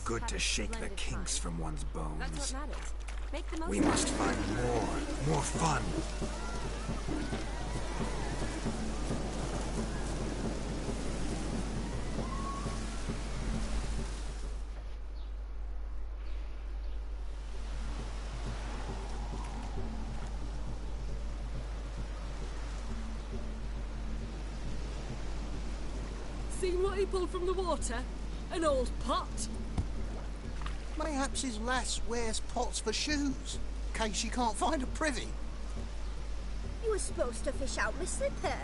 good to shake the kinks from one's bones. That's what matters. Make the most We must find more fun. Seen what he pulled from the water? An old pot. Mayhaps his lass wears pots for shoes, in case she can't find a privy. You were supposed to fish out my slipper.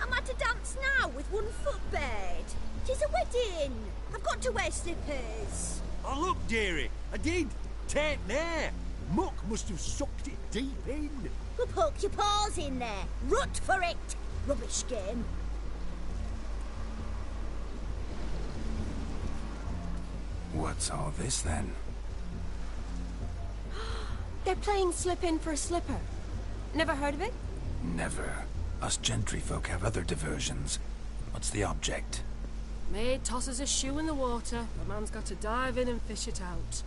Am I to dance now with one foot bared? 'Tis a wedding. I've got to wear slippers. Oh, look, dearie, I did. Tape there. Muck must have sucked it deep in. Well, poke your paws in there. Rut for it. Rubbish game. What's all this then? They're playing slip in for a slipper. Never heard of it? Never. Us gentry folk have other diversions. What's the object? Maid tosses a shoe in the water. The man's got to dive in and fish it out.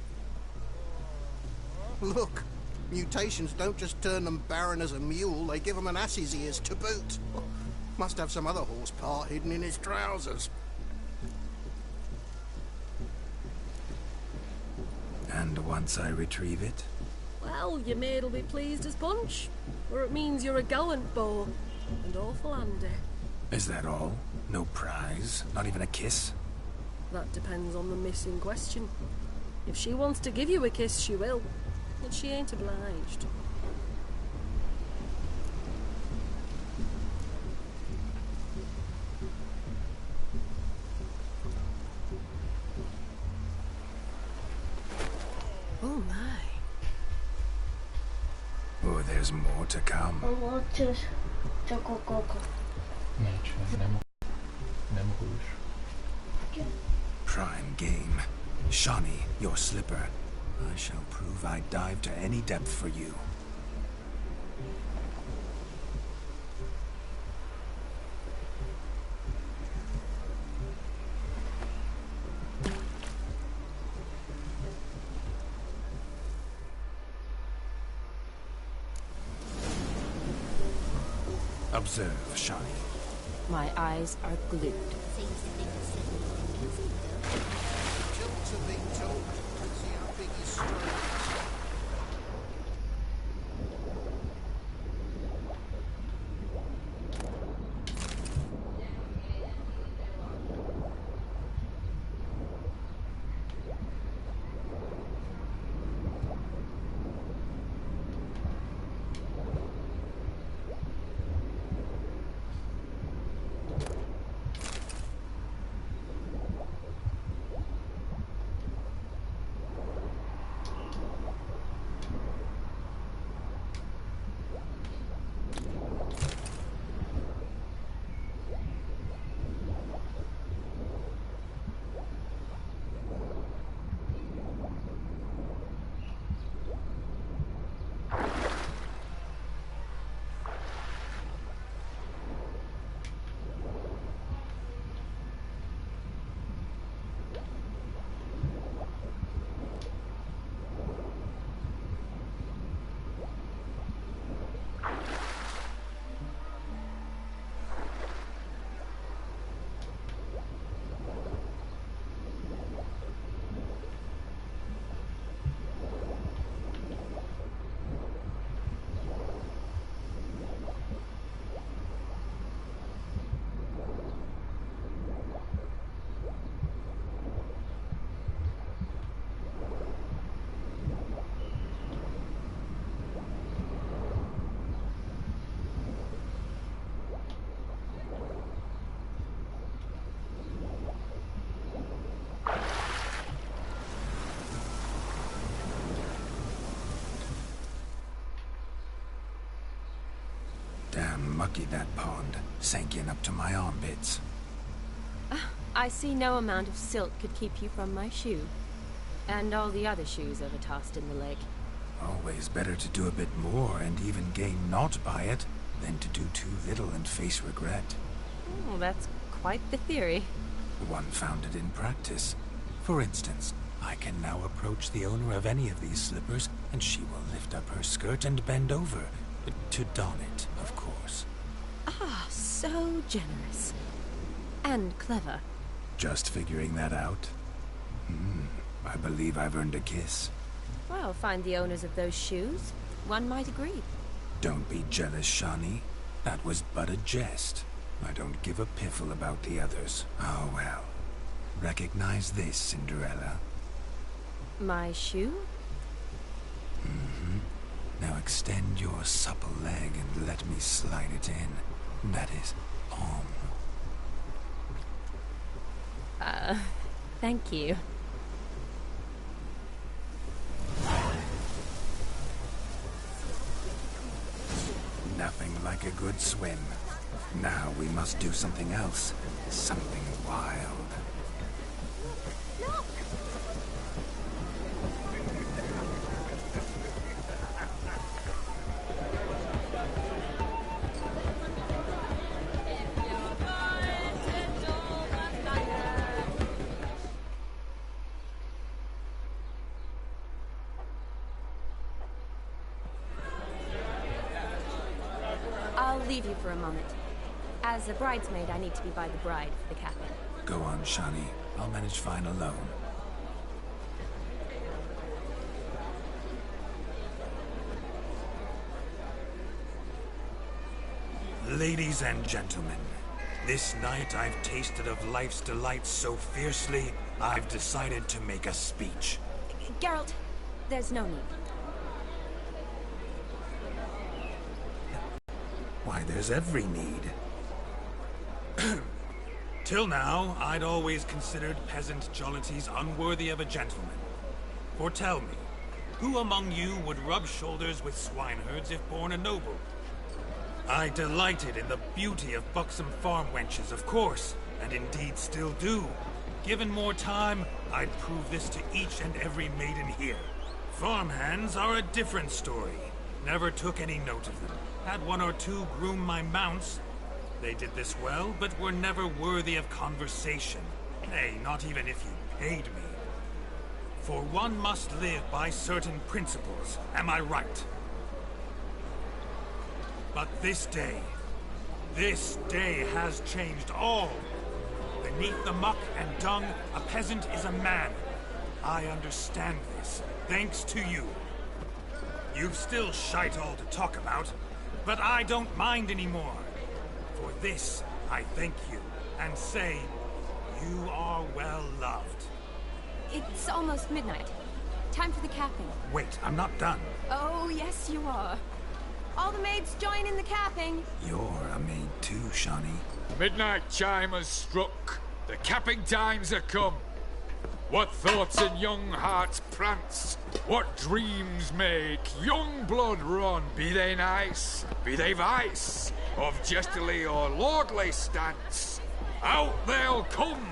Look, mutations don't just turn them barren as a mule, they give them an ass's ears to boot. Must have some other horse part hidden in his trousers. And once I retrieve it? Well, your maid'll be pleased as punch. Or it means you're a gallant beau. And awful handy. Is that all? No prize? Not even a kiss? That depends on the miss in question. If she wants to give you a kiss, she will. But she ain't obliged. Oh my. Oh, there's more to come. Prime game. Shawnee, your slipper. I shall prove I'd dive to any depth for you. Observe, Shawnee. My eyes are glued. Jokes are being told. Let's see how big his story is. Damn mucky that pond. Sank in up to my armpits. I see no amount of silt could keep you from my shoe. And all the other shoes ever tossed in the lake. Always better to do a bit more and even gain naught by it than to do too little and face regret. Oh, that's quite the theory. One founded in practice. For instance, I can now approach the owner of any of these slippers, and she will lift up her skirt and bend over. To don it, of course. Ah, so generous. And clever. Just figuring that out? I believe I've earned a kiss. Well, find the owners of those shoes. One might agree. Don't be jealous, Shawnee. That was but a jest. I don't give a piffle about the others. Oh well. Recognize this, Cinderella. My shoe? Now extend your supple leg and let me slide it in. That is, Thank you. Nothing like a good swim. Now we must do something else. Something wild. Look! I'll leave you for a moment. As a bridesmaid, I need to be by the bride for the capping. Go on, Shawnee. I'll manage fine alone. Ladies and gentlemen, this night I've tasted of life's delights so fiercely, I've decided to make a speech. Geralt, there's no need. Why, there's every need. Till now, I'd always considered peasant jollities unworthy of a gentleman. For tell me, who among you would rub shoulders with swineherds if born a noble? I delighted in the beauty of buxom farm wenches, of course, and indeed still do. Given more time, I'd prove this to each and every maiden here. Farmhands are a different story. Never took any note of them. Had one or two groom my mounts. They did this well, but were never worthy of conversation. Nay, not even if you paid me. For one must live by certain principles, am I right? But this day has changed all. Beneath the muck and dung, a peasant is a man. I understand this, thanks to you. You've still shite all to talk about, but I don't mind anymore. For this, I thank you, and say, you are well loved. It's almost midnight. Time for the capping. Wait, I'm not done. Oh, yes, you are. All the maids join in the capping. You're a maid too, Shawnee. Midnight chime has struck. The capping times are come. What thoughts in young hearts prance? What dreams make young blood run? Be they nice, be they vice, of jestily or lordly stance, out they'll come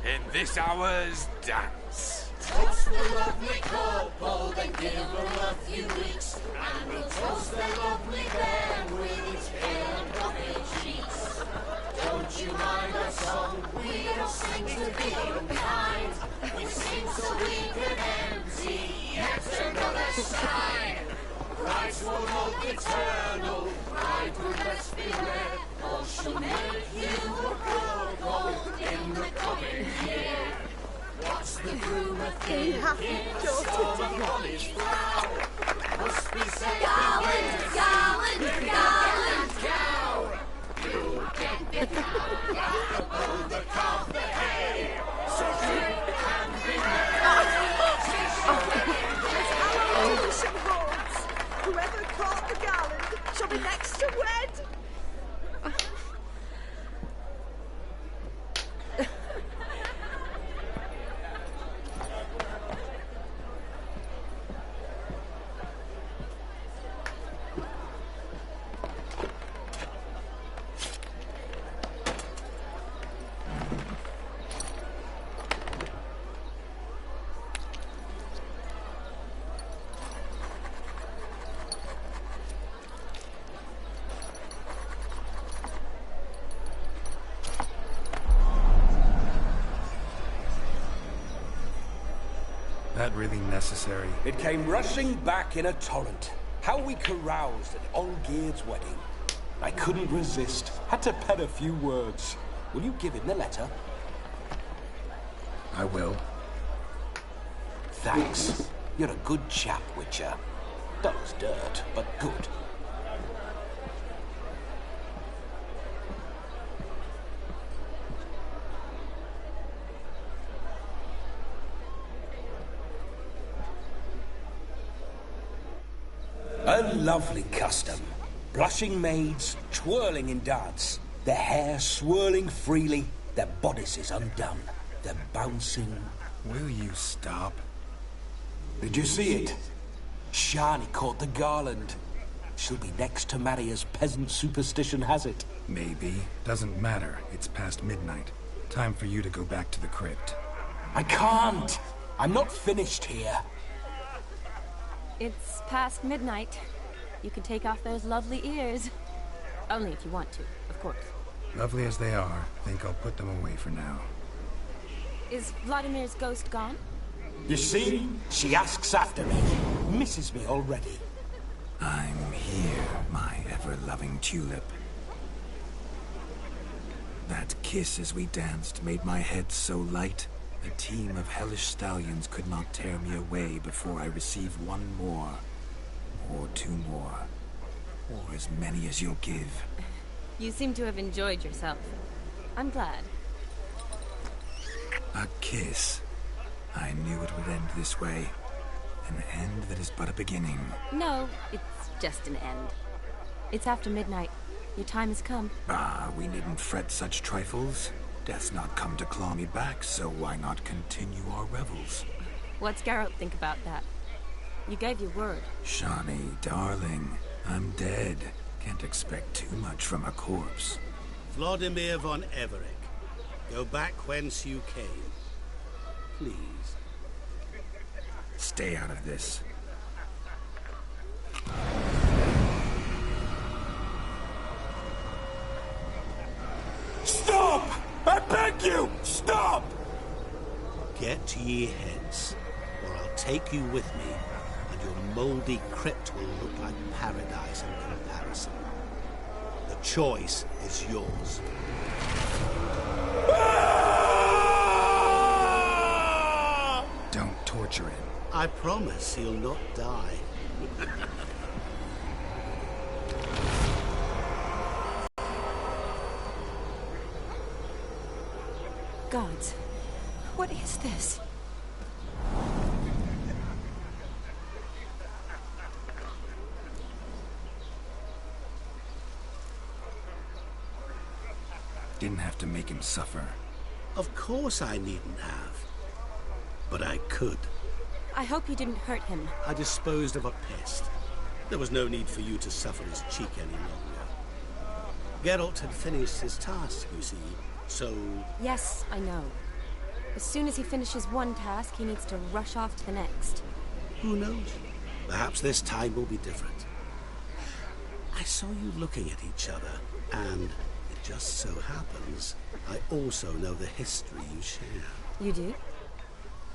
in this hour's dance. Toast the lovely couple, then give them a few weeks, and we'll toast the lovely bear with its pale and puffy cheeks. Don't you mind our song? We don't sing to be unkind. We sing so we can empty yet another sign. Brides will look eternal, bridegroom let's beware, or she'll make you a couple in the coming year. What's the groom a thinking? On his brow must be said. Garland, garland, garland. Cow, you get the cow, oh, the calf, the hay, so you can be Tradition holds. Whoever caught the garland shall be next to wed. really necessary? It came rushing back in a torrent. How we caroused at Olgierd's wedding. I couldn't resist. Had to pen a few words. Will you give him the letter? I will. Thanks. You're a good chap, Witcher. Does dirt, but good. A lovely custom. Blushing maids, twirling in dance. Their hair swirling freely, their bodices undone. They're bouncing. Will you stop? Did you see it? Shani caught the garland. She'll be next to marry as peasant superstition has it. Maybe. Doesn't matter. It's past midnight. Time for you to go back to the crypt. I can't. I'm not finished here. It's past midnight. You can take off those lovely ears. Only if you want to, of course. Lovely as they are, think I'll put them away for now. Is Vladimir's ghost gone? You see? She asks after me. Misses me already. I'm here, my ever-loving tulip. That kiss as we danced made my head so light, a team of hellish stallions could not tear me away before I received one more. Or two more. Or as many as you'll give. You seem to have enjoyed yourself. I'm glad. A kiss. I knew it would end this way. An end that is but a beginning. No, it's just an end. It's after midnight. Your time has come. Ah, we needn't fret such trifles. Death's not come to claw me back, so why not continue our revels? What's Geralt think about that? You gave your word. Shani, darling, I'm dead. Can't expect too much from a corpse. Vladimir von Everett, go back whence you came. Please. Stay out of this. Stop! I beg you! Stop! Get ye hence, or I'll take you with me, and your mouldy crypt will look like paradise in comparison. The choice is yours. Don't torture him. I promise he'll not die. Gods, what is this? Didn't have to make him suffer. Of course I needn't have. But I could. I hope you didn't hurt him. I disposed of a pest. There was no need for you to suffer his cheek any longer. Geralt had finished his task, you see, so... Yes, I know. As soon as he finishes one task, he needs to rush off to the next. Who knows? Perhaps this time will be different. I saw you looking at each other, and it just so happens I also know the history you share. You do?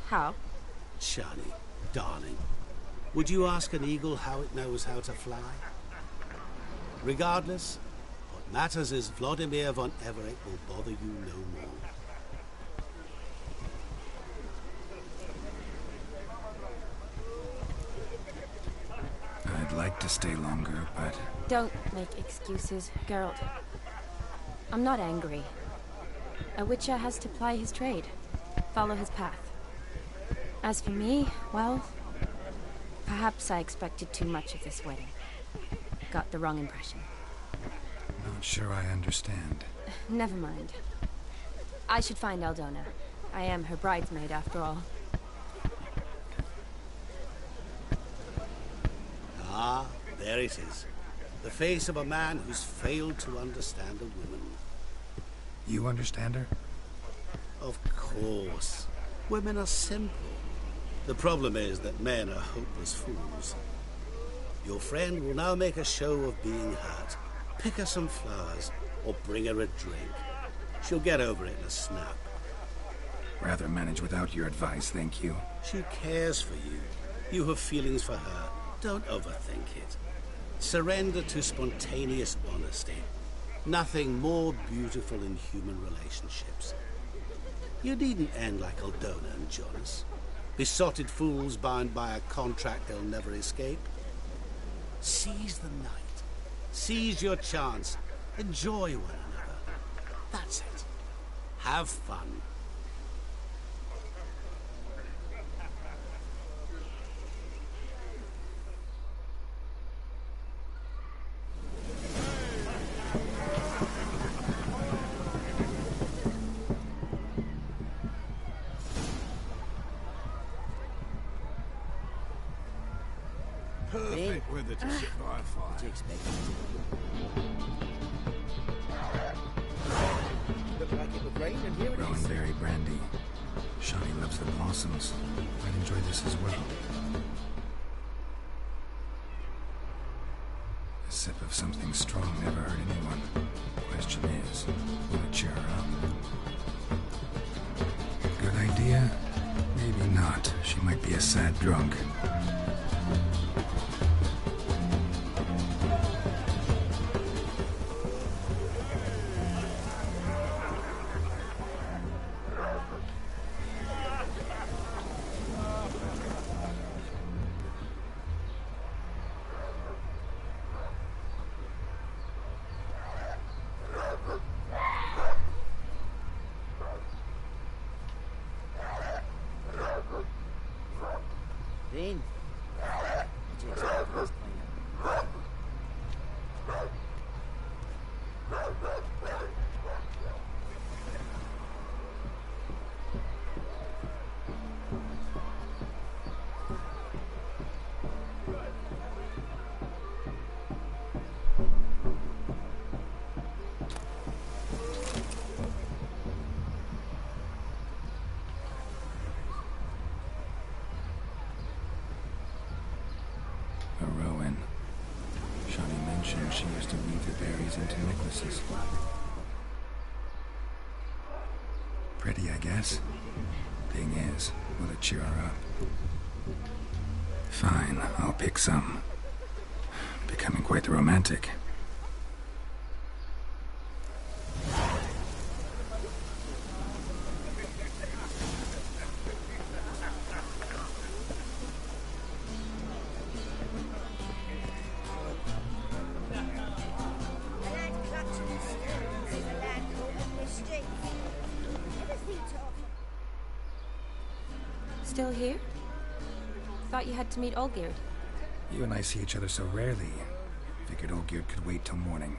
How? Shani, darling, would you ask an eagle how it knows how to fly? Regardless, what matters is Vladimir von Everett will bother you no more. I'd like to stay longer, but... Don't make excuses, Geralt. I'm not angry. A witcher has to ply his trade, follow his path. As for me, well, perhaps I expected too much of this wedding. Got the wrong impression. Not sure I understand. Never mind. I should find Aldona. I am her bridesmaid, after all. Ah, there it is. The face of a man who's failed to understand a woman. You understand her? Of course. Women are simple. The problem is that men are hopeless fools. Your friend will now make a show of being hurt. Pick her some flowers, or bring her a drink. She'll get over it in a snap. Rather manage without your advice, thank you. She cares for you. You have feelings for her. Don't overthink it. Surrender to spontaneous honesty. Nothing more beautiful in human relationships. You needn't end like Aldona and Jonas. Besotted fools bound by a contract they'll never escape. Seize the night. Seize your chance. Enjoy one another. That's it. Have fun. Perfect weather to sit by a fire. What do you expect? Looked like it would rain, and here it is. Rowanberry brandy. Shawnee loves the blossoms. I'd enjoy this as well. A sip of something strong never hurt anyone. Question is, will it cheer her up? Good idea? Maybe not. She might be a sad drunk. Then, what do you expect this plan? A Rowan. Shawnee mentioned she used to weave the berries into necklaces. Pretty, I guess. Thing is, will it cheer her up? Fine, I'll pick some. Becoming quite the romantic. Still here? Thought you had to meet Olgierd. You and I see each other so rarely. Figured Olgierd could wait till morning.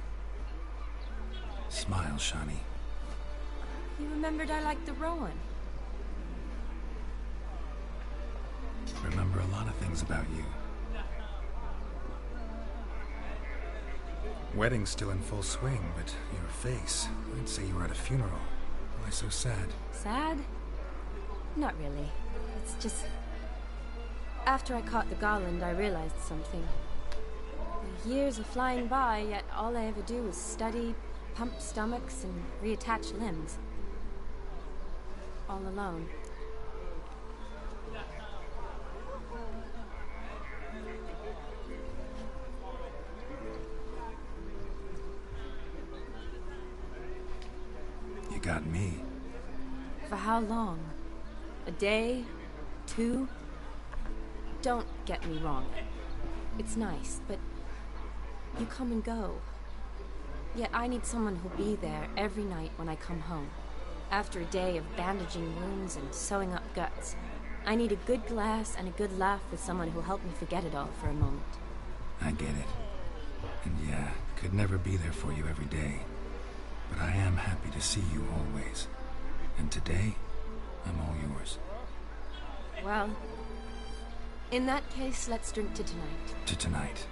Smile, Shawnee. You remembered I liked the Rowan. Remember a lot of things about you. Wedding's still in full swing, but your face, I'd say you were at a funeral. Why so sad? Sad? Not really. It's just... After I caught the garland, I realized something. The years are flying by, yet all I ever do is study, pump stomachs, and reattach limbs. All alone. You got me. For how long? A day? 2? Don't get me wrong. It's nice, but you come and go. Yet I need someone who'll be there every night when I come home. After a day of bandaging wounds and sewing up guts, I need a good glass and a good laugh with someone who'll help me forget it all for a moment. I get it. And yeah, could never be there for you every day. But I am happy to see you always. And today, I'm all yours. Well, in that case, let's drink to tonight. To tonight.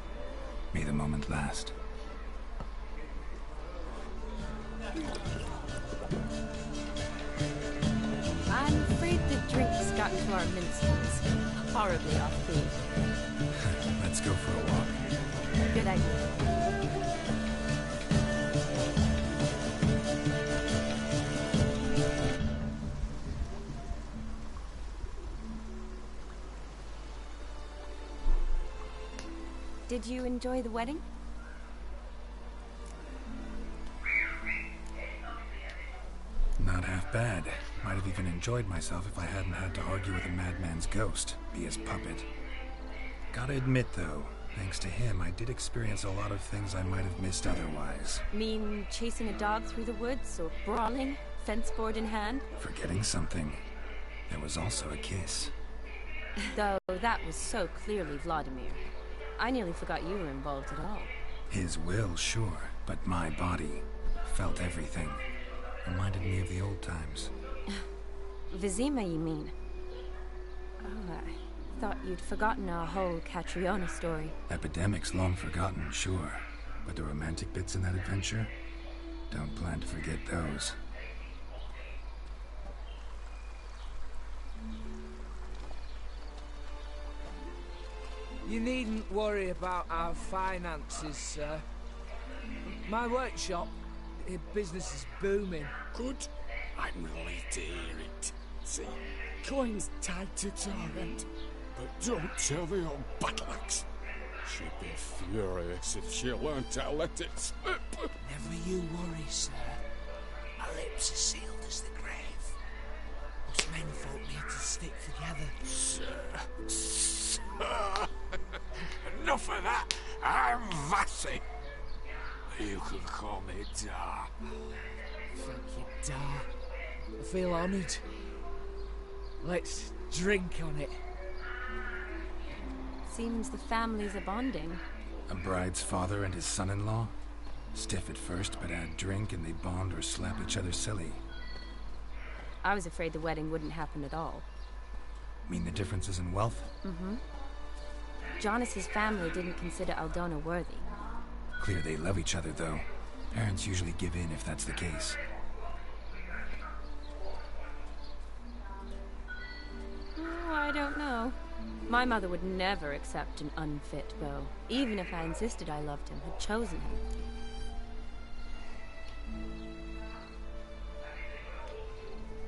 May the moment last. I'm afraid the drinks got to our minstrels. Horribly off-beat. Let's go for a walk. Good idea. Did you enjoy the wedding? Not half bad. Might have even enjoyed myself if I hadn't had to argue with a madman's ghost, be his puppet. Gotta admit, though, thanks to him, I did experience a lot of things I might have missed otherwise. Mean chasing a dog through the woods, or brawling, fence board in hand? Forgetting something. There was also a kiss. Though that was so clearly Vladimir. I nearly forgot you were involved at all. His will, sure, but my body felt everything. Reminded me of the old times. Vizima, you mean? Oh, I thought you'd forgotten our whole Catriona story. Epidemics long forgotten, sure. But the romantic bits in that adventure? Don't plan to forget those. You needn't worry about our finances, sir. My workshop, business is booming. Good. I'm relieved to hear it. See, coin's tight to torrent, but don't tell the old battle axe. She'd be furious if she learned to let it slip. Never you worry, sir. My lips are sealed as the grave. Us menfolk need to stick together. Sir. Enough of that. I'm Vassy. You can call me Dar. Thank you, Dar. I feel honoured. Let's drink on it. Seems the families are bonding. A bride's father and his son-in-law? Stiff at first, but add drink and they bond or slap each other silly. I was afraid the wedding wouldn't happen at all. Mean the differences in wealth? Mm-hmm. Jonas's family didn't consider Aldona worthy. Clear they love each other, though. Parents usually give in if that's the case. Oh, I don't know. My mother would never accept an unfit beau, even if I insisted I loved him, had chosen him.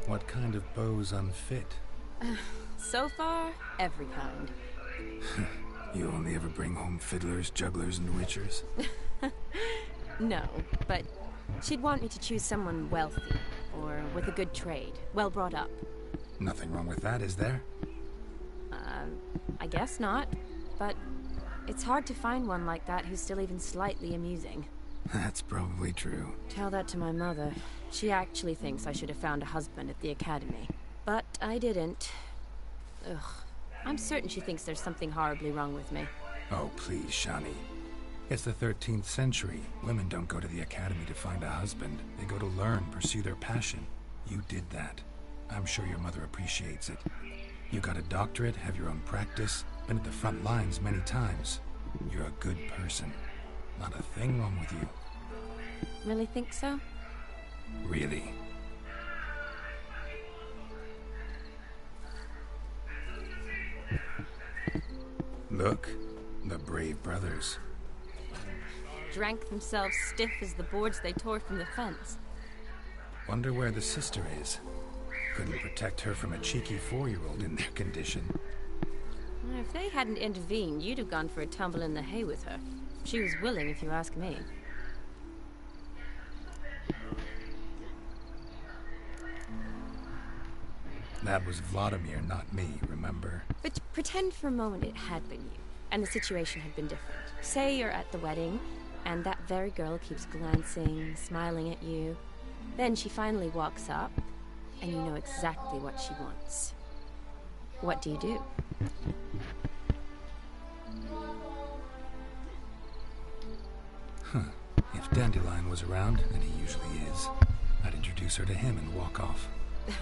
What kind of beau's unfit? So far, every kind. You only ever bring home fiddlers, jugglers, and witchers? No, but she'd want me to choose someone wealthy, or with a good trade, well brought up. Nothing wrong with that, is there? I guess not, but it's hard to find one like that who's still even slightly amusing. That's probably true. Tell that to my mother. She actually thinks I should have found a husband at the academy. But I didn't. Ugh. I'm certain she thinks there's something horribly wrong with me. Oh, please, Shani. It's the 13th century. Women don't go to the academy to find a husband. They go to learn, pursue their passion. You did that. I'm sure your mother appreciates it. You got a doctorate, have your own practice, been at the front lines many times. You're a good person. Not a thing wrong with you. Really think so? Really. Look, the brave brothers. Drank themselves stiff as the boards they tore from the fence. Wonder where the sister is. Couldn't protect her from a cheeky 4-year-old in their condition. If they hadn't intervened, you'd have gone for a tumble in the hay with her. She was willing, if you ask me. That was Vladimir, not me, remember? But pretend for a moment it had been you, and the situation had been different. Say you're at the wedding, and that very girl keeps glancing, smiling at you. Then she finally walks up, and you know exactly what she wants. What do you do? Huh. If Dandelion was around, and he usually is, I'd introduce her to him and walk off.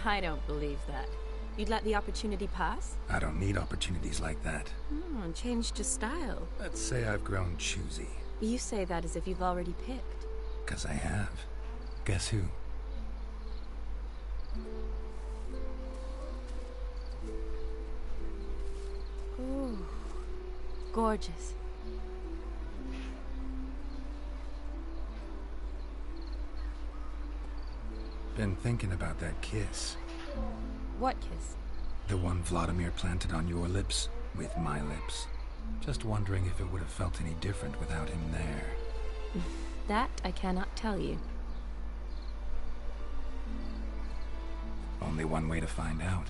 I don't believe that. You'd let the opportunity pass? I don't need opportunities like that. Changed your style. Let's say I've grown choosy. You say that as if you've already picked. 'Cause I have. Guess who? Ooh, gorgeous. Been thinking about that kiss. What kiss? The one Vladimir planted on your lips with my lips. Just wondering if it would have felt any different without him there. That I cannot tell you. Only one way to find out.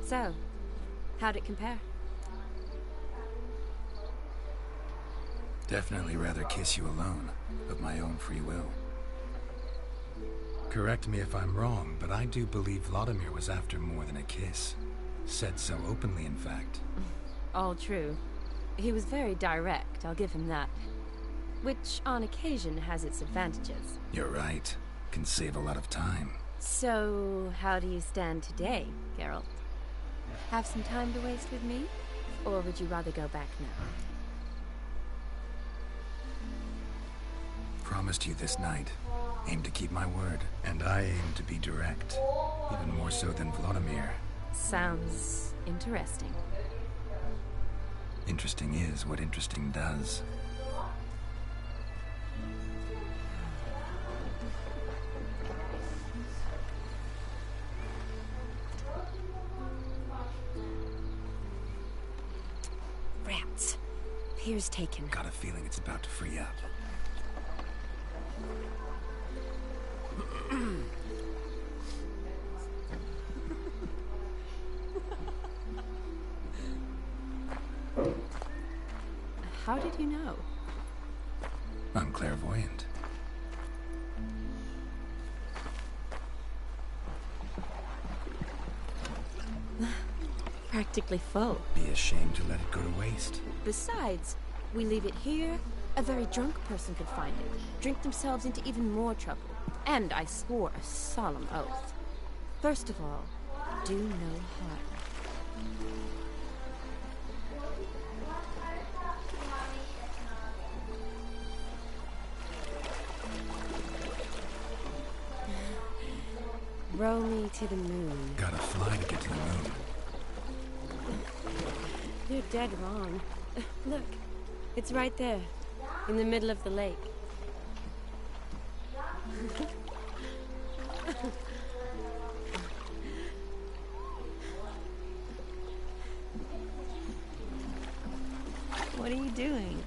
So, how'd it compare? Definitely rather kiss you alone, of my own free will. Correct me if I'm wrong, but I do believe Vladimir was after more than a kiss. Said so openly, in fact. All true. He was very direct, I'll give him that. Which, on occasion, has its advantages. You're right. Can save a lot of time. So, how do you stand today, Geralt? Have some time to waste with me? Or would you rather go back now? Promised you this night. Aim to keep my word. And I aim to be direct. Even more so than Vladimir. Sounds interesting. Interesting is what interesting does. Rats. Pier's taken. Got a feeling it's about to free up. How did you know? I'm clairvoyant. Practically full. Be ashamed to let it go to waste. Besides, we leave it here, a very drunk person could find it, drink themselves into even more trouble. And I swore a solemn oath. First of all, do no harm. Row me to the moon. Gotta fly to get to the moon. You're dead wrong. Look, it's right there, in the middle of the lake. What are you doing?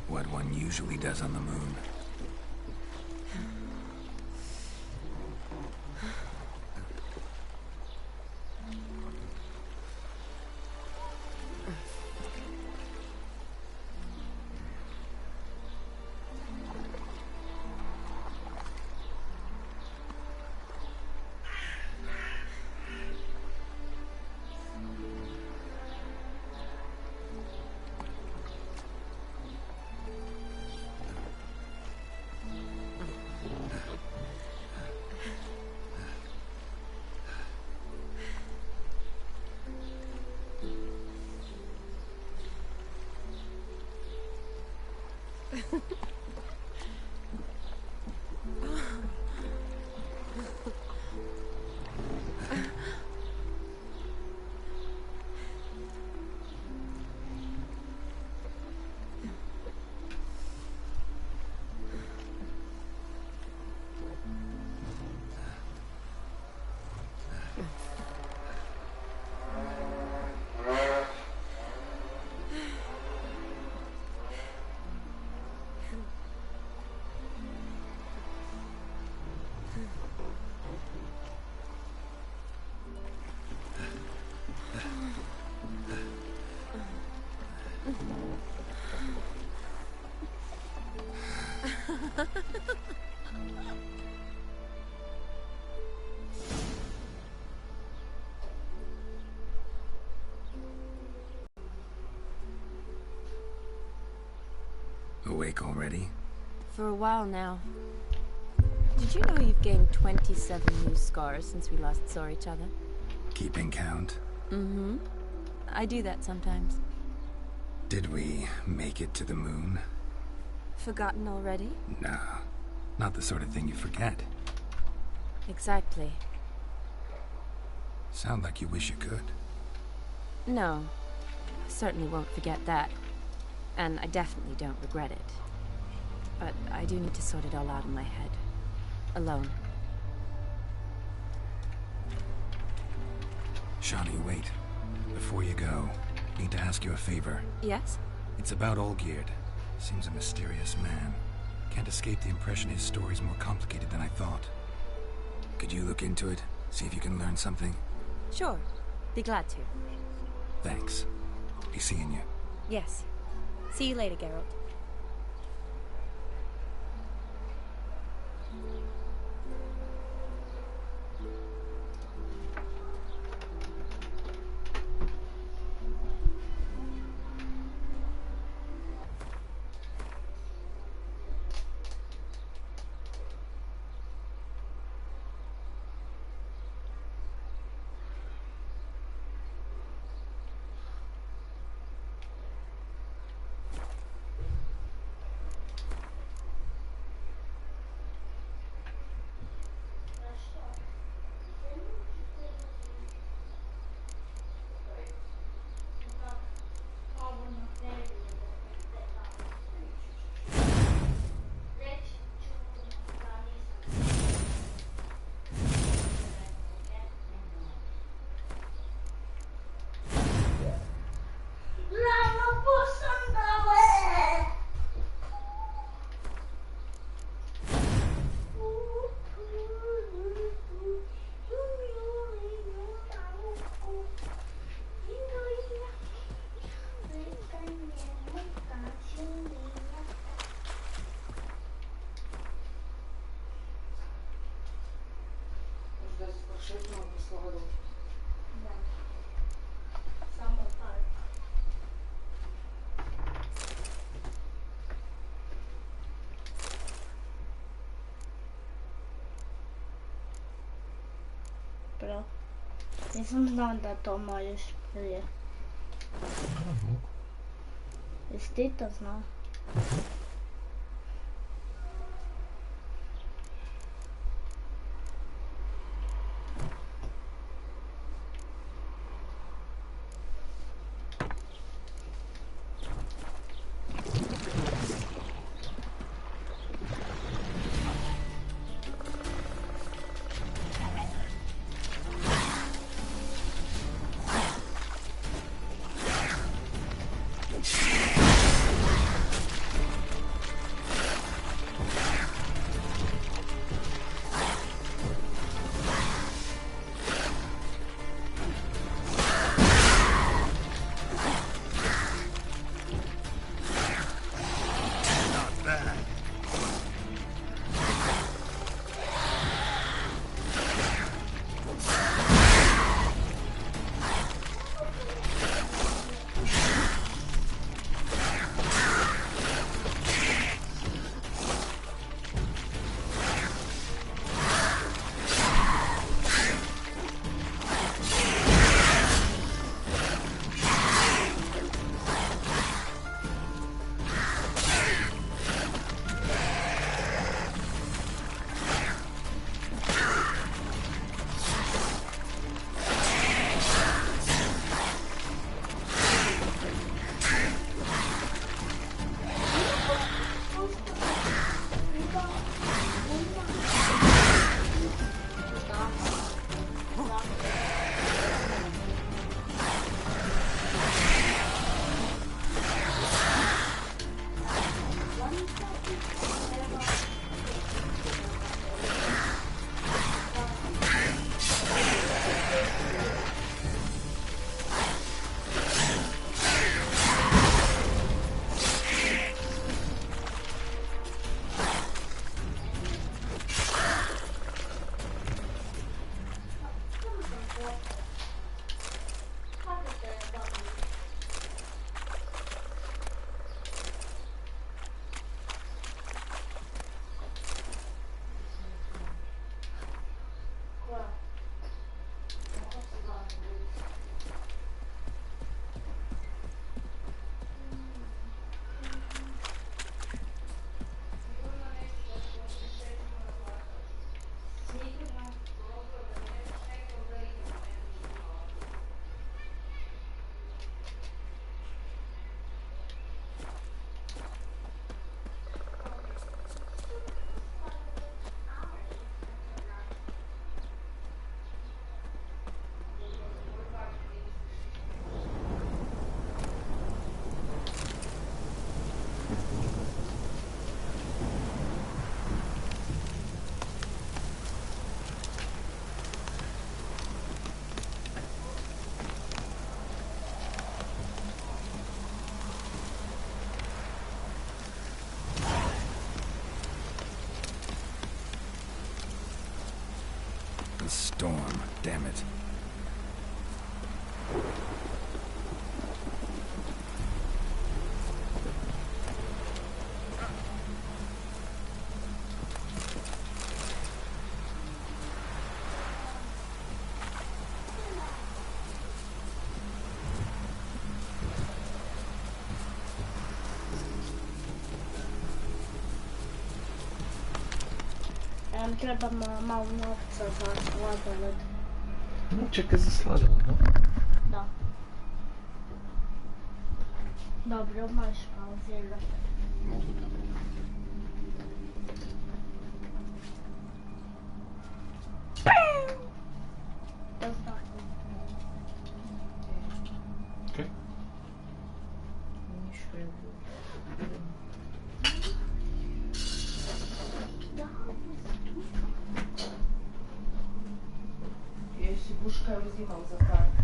What one usually does on the moon. Awake already? For a while now. Did you know you've gained 27 new scars since we last saw each other? Keeping count? Mm-hmm. I do that sometimes. Did we make it to the moon? Forgotten already? No. Not the sort of thing you forget. Exactly. Sound like you wish you could. No. I certainly won't forget that. And I definitely don't regret it. But I do need to sort it all out in my head. Alone. Shani, wait. Before you go, need to ask you a favor. Yes? It's about Olgierd. Seems a mysterious man. Can't escape the impression his story's more complicated than I thought. Could you look into it? See if you can learn something? Sure. Be glad to. Thanks. Be seeing you. Yes. See you later, Geralt. Bro, nisam znao da to možeš prije. Jesi ti to znao? damn it. Trzeba małą owcę załadować. No, czekaj ze sladą, no. No. Dobro, masz pauzę. To znaczy. Okej. Jeśli buszka już zimą za tak.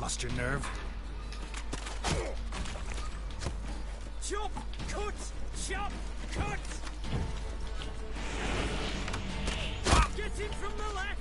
Lost your nerve? Chop! Cut! Chop! Cut! Get him from the left!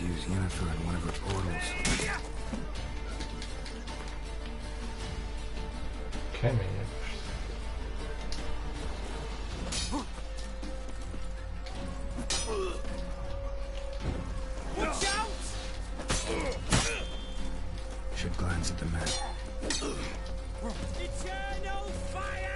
Use Yennefer in one of her portals. Kemények. Should glance at the map. Eternal fire!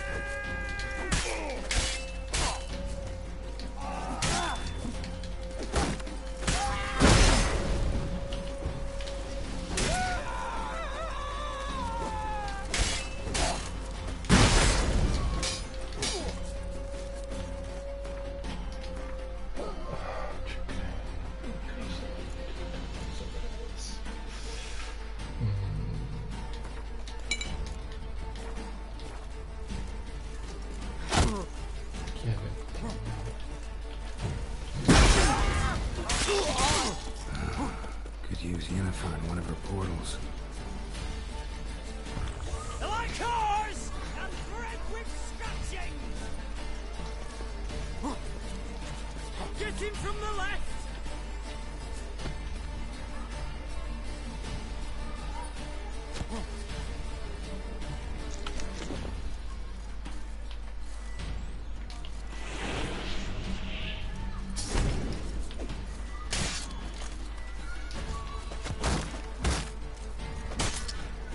Could use Yennefer in one of her portals. Like ours! And bread with scratching! Get him from the left!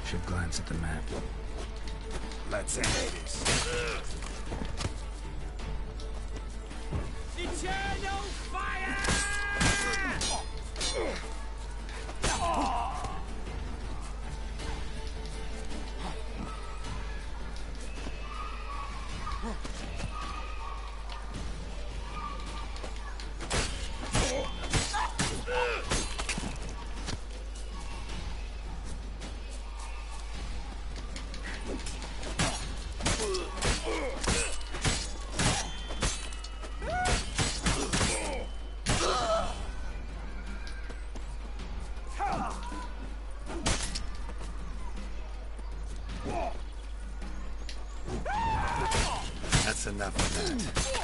Should glance at the map. Let's end this. Eternal fire! That's enough of that.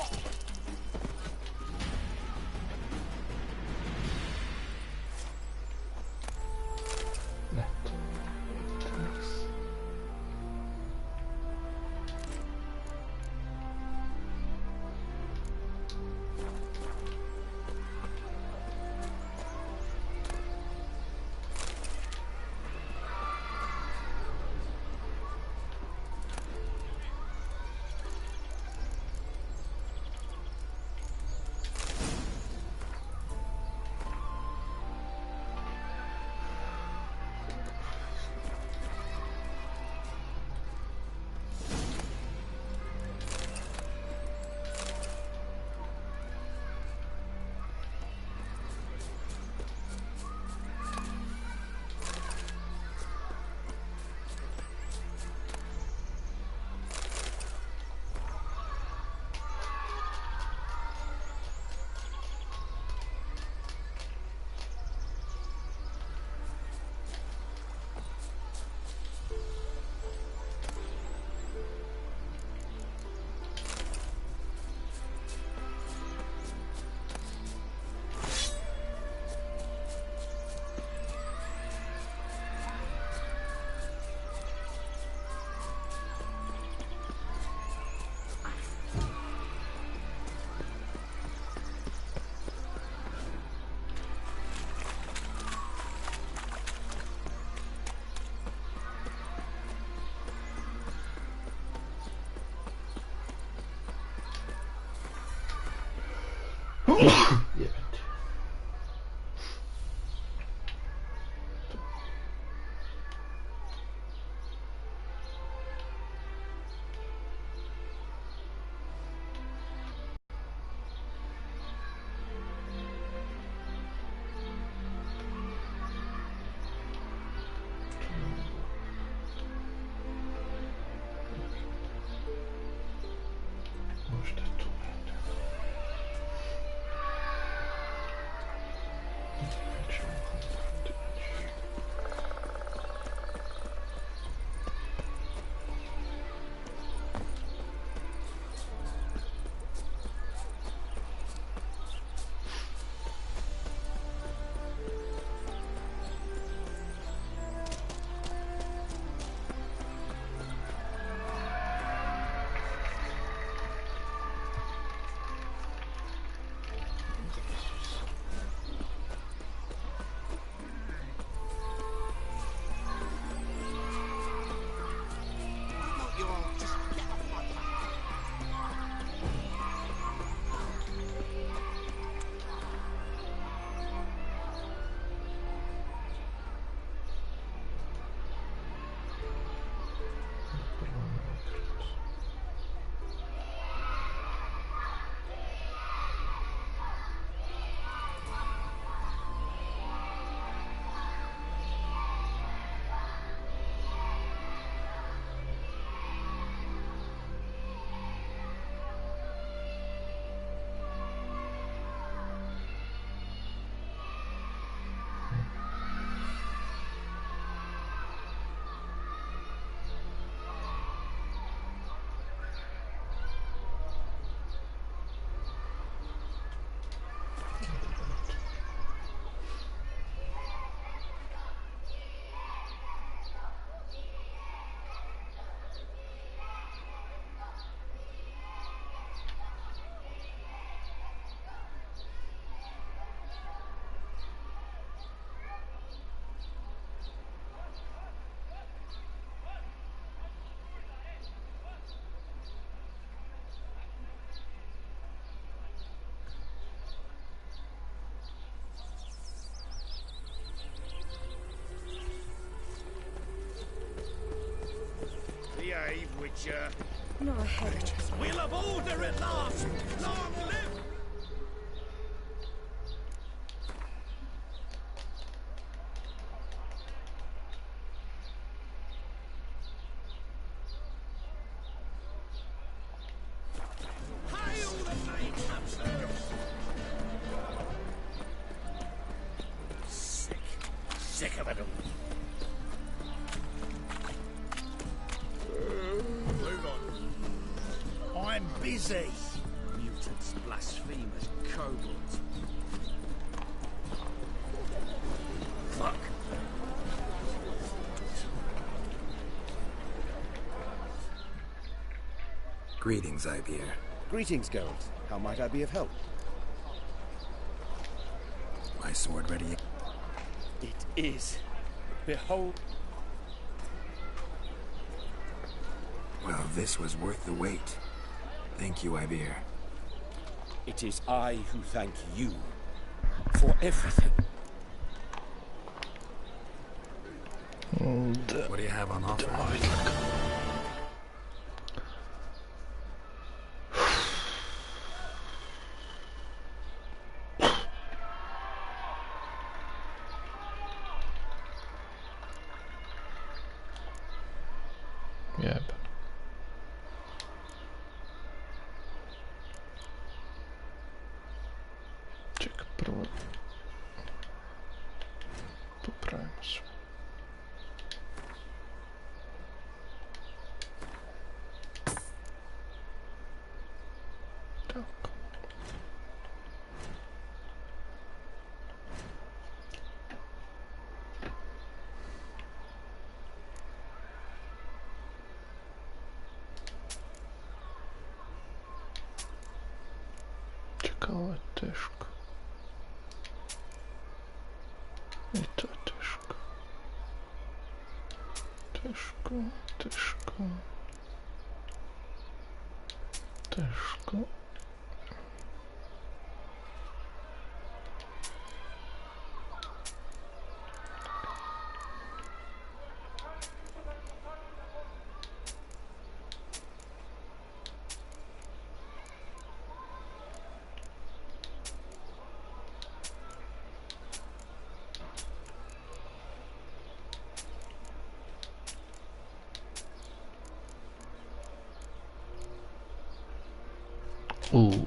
Behave, Witcher. No, I haven't. We'll have order at last! Long live! Hail the main captain! Sick of it all. busy. Mutants, blasphemers, kobolds. Fuck. Greetings, Ibeer. Greetings, Geralt. How might I be of help? My sword ready? It is. Behold. Well, this was worth the wait. Thank you, Ibeer. It is I who thank you for everything. What do you have on offer? Yep. Čekaj, prvo popravimo se. Tako. Čekaj, ovo je teško. I to je teško. Teško, teško. Teško. Ooh.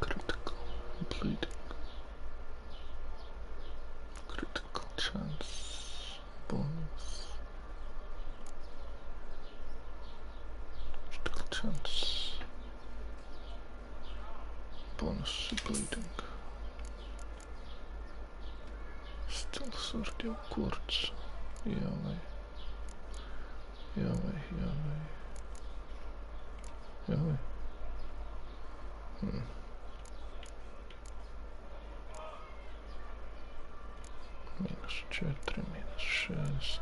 Critical bleeding. Critical chance. Bonus. Critical chance. Bonus to bleeding. Still sort of quartz. Yeah, Joj. -4, -6.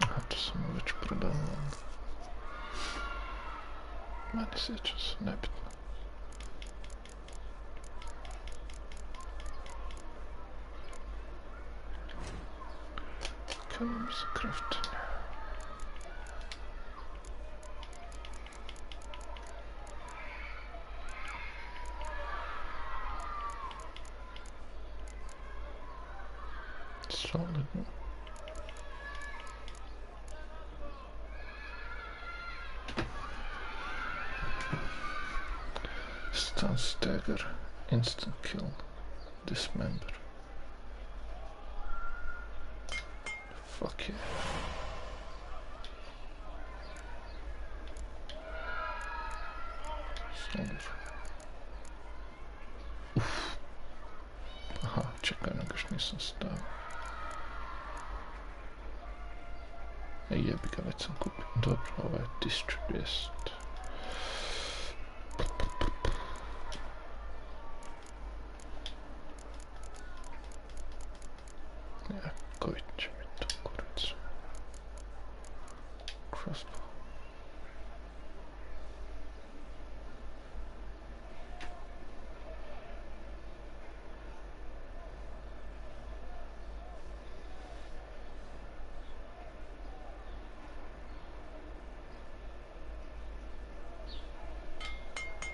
Aha, to sam već prodavao. Ma ne sjećam se, nebitno. Krenemo za kraftanje. Solidno. Stun stagger, instant kill, dismember. Fuck yeah. Solid. Uff. Aha, čekaj, nego još nisam stavio. Jebi ga, već sam kupio. Dobro, ovo je 1200. Ja, koji će mi to kurac? Crossbow.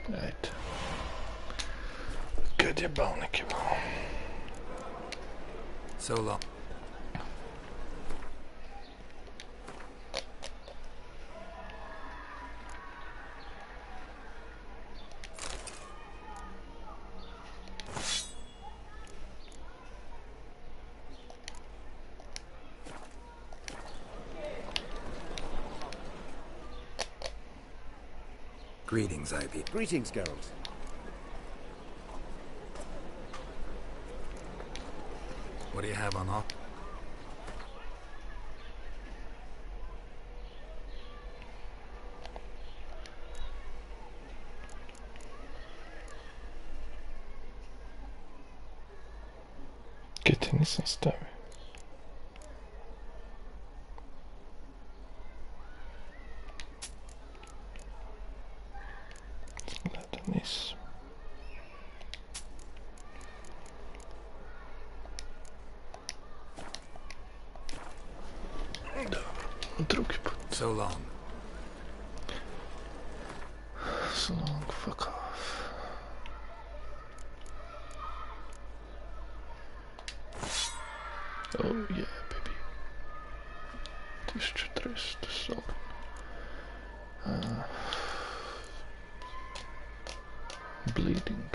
Ajde. Kad je bal, nek je bal. So long. Greetings, Ivy. Greetings, Geralt. What do you have on offer? Getting some stuff. Latanism. So long. So long, fuck off. Oh yeah, baby. 1300 sol. Bleeding.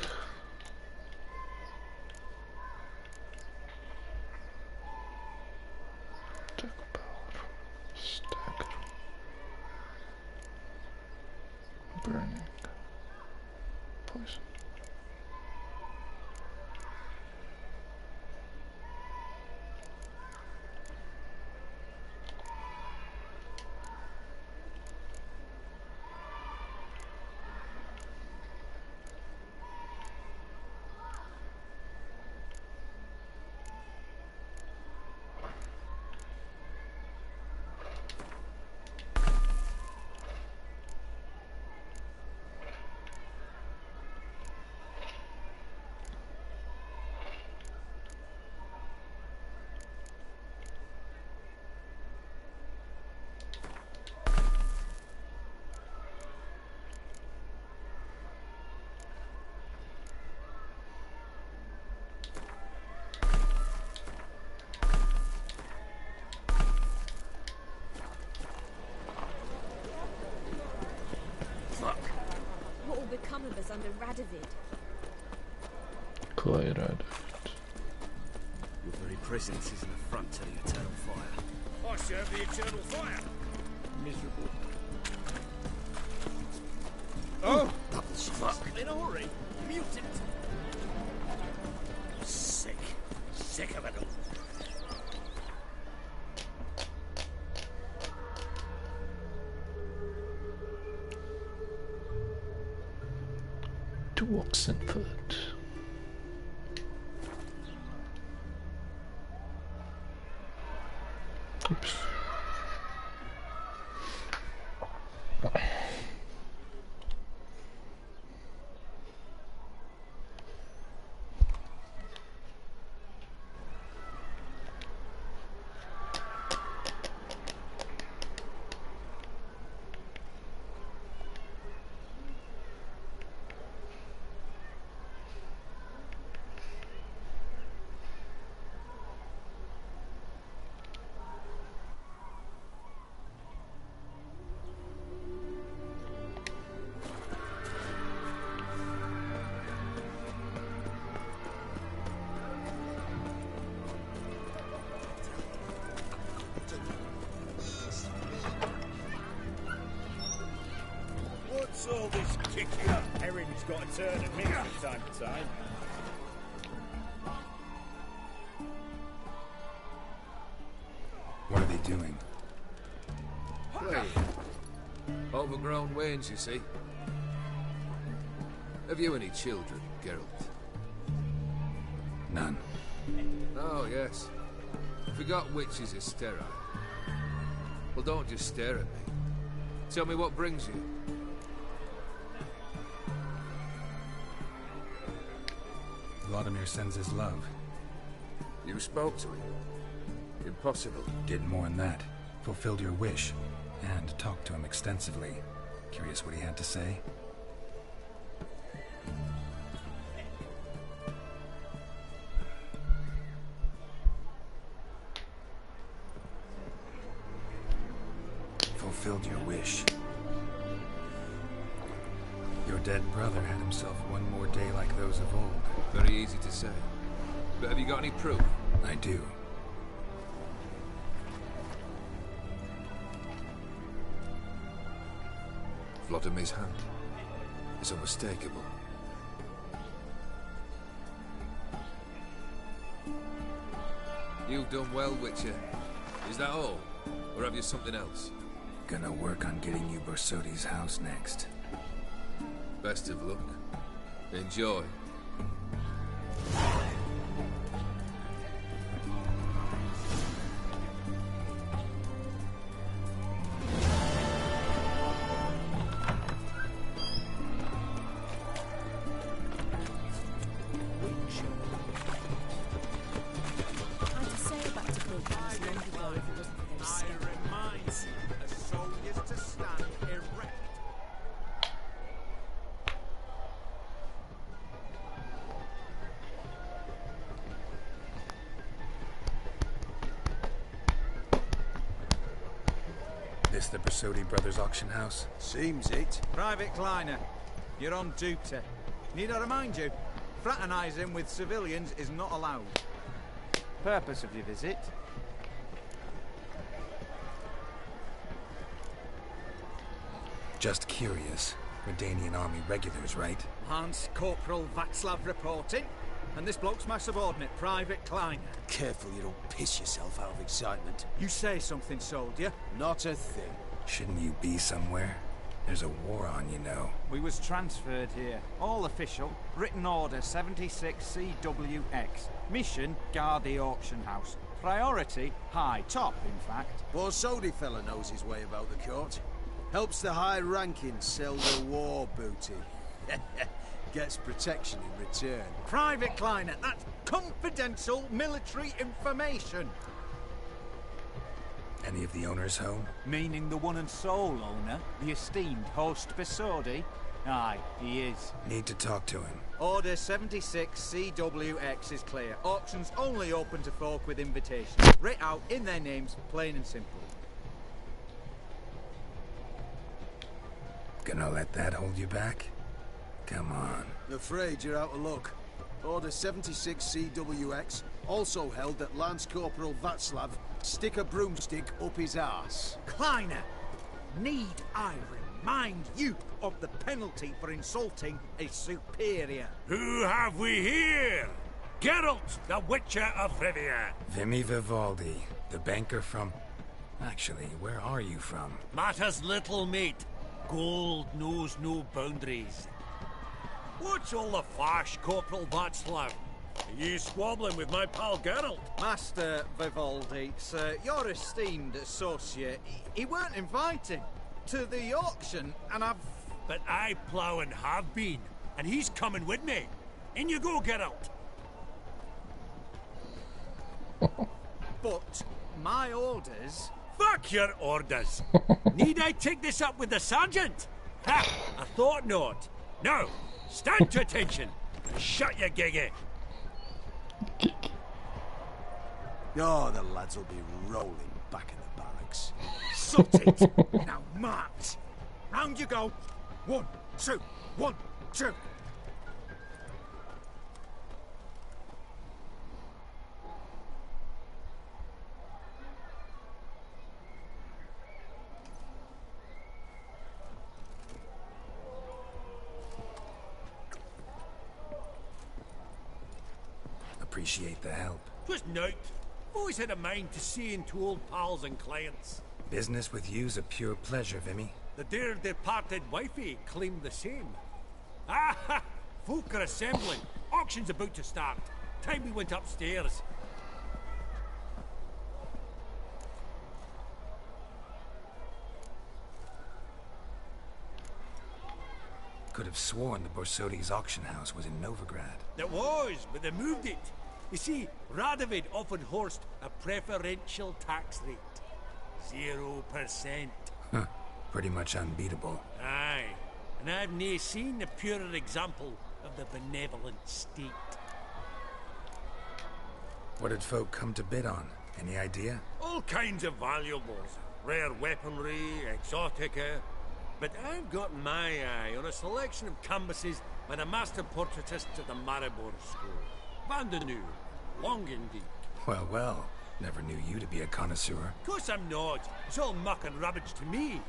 Attack power. Stagger. Burning. Poison. What will become of us under Radovid? Quite right. Your very presence is an affront to the eternal fire. I serve the eternal fire. Miserable. Oh! Double shot. In a hurry. Mute it. Sick. Sick of it all. To Oxenford. Oops. What's all this kicking up? Erin's got a turn at me from time to time. What are they doing? Playing. Overgrown wains, you see. Have you any children, Geralt? None. Oh, yes. Forgot witches are sterile. Well, don't just stare at me. Tell me what brings you. Vladimir sends his love. You spoke to him? Impossible. Did more than that. Fulfilled your wish. And talked to him extensively. Curious what he had to say? Fulfilled your wish. Your dead brother had himself one more day like those of old. Very easy to say. But have you got any proof? I do. Vladimir's hand. is unmistakable. You've done well, Witcher. Is that all? Or have you something else? Gonna work on getting you Borsodi's house next. Best of luck. Enjoy. This the Borsodi Brothers auction house? Seems it. Private Kleiner, you're on duty. Need I remind you, fraternising with civilians is not allowed. Purpose of your visit? Just curious. Redanian army regulars, right? Lance Corporal Václav reporting, and this bloke's my subordinate, Private Kleiner. Careful you don't piss yourself out of excitement. You say something, soldier? Not a thing. Shouldn't you be somewhere? There's a war on, you know. We was transferred here. All official. Written order 76 CWX. Mission, guard the auction house. Priority, high. Top, in fact. Borsodi fella knows his way about the court. Helps the high-ranking sell the war booty. Gets protection in return. Private Kleiner, that's confidential military information. Any of the owners home? Meaning the one and sole owner, the esteemed host Borsodi? Aye, he is. Need to talk to him. Order 76 CWX is clear. Auctions only open to folk with invitation. Writ out in their names, plain and simple. Gonna let that hold you back? Come on. Afraid you're out of luck. Order 76 CWX also held that Lance Corporal Václav stick a broomstick up his arse. Kleiner, need I remind you of the penalty for insulting a superior? Who have we here? Geralt, the Witcher of Rivia. Vimy Vivaldi, the banker from... Actually, where are you from? Matters little, mate. Gold knows no boundaries. What's all the fash, Corporal Václav? Are you squabbling with my pal Geralt? Master Vivaldi, sir, your esteemed associate, he weren't invited to the auction, and I've... But I plough and have been, and he's coming with me. In you go, Geralt. But my orders... Fuck your orders! Need I take this up with the sergeant? Ha! I thought not. Now, stand to attention. Shut your giggy. Oh, the lads will be rolling back in the barracks. Sort it! Now march! Round you go! 1, 2, 1, 2! Appreciate the help. 'Twas nowt. Always had a mind to see into old pals and clients. Business with you's a pure pleasure, Vimy. The dear departed wifey claimed the same. Ah ha! Folk are assembling. Auction's about to start. Time we went upstairs. Could have sworn the Borsodi's auction house was in Novigrad. It was, but they moved it. You see, Radovid offered Horst a preferential tax rate. 0%. Huh. Pretty much unbeatable. Aye. And I've nae seen a purer example of the benevolent state. What did folk come to bid on? Any idea? All kinds of valuables. Rare weaponry, exotica. But I've got my eye on a selection of canvases by the master portraitist at the Maribor School. Van de Nu. Long indeed. Well, well. Never knew you to be a connoisseur. Of course I'm not. It's all muck and rubbish to me.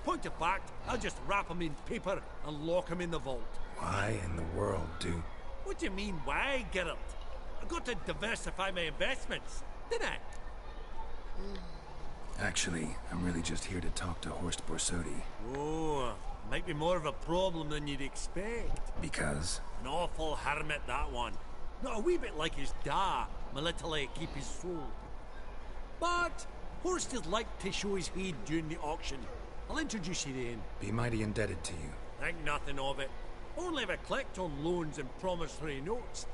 Point of fact, I'll just wrap him in paper and lock him in the vault. Why in the world do... What do you mean, why, Geralt? I've got to diversify my investments, didn't I? Actually, I'm really just here to talk to Horst Borsodi. Oh, might be more of a problem than you'd expect. Because? An awful hermit, that one. Not a wee bit like his da, my little keep his soul. But Horst is like to show his head during the auction. I'll introduce you to him. Be mighty indebted to you. Think nothing of it. Only if I collect on loans and promissory notes.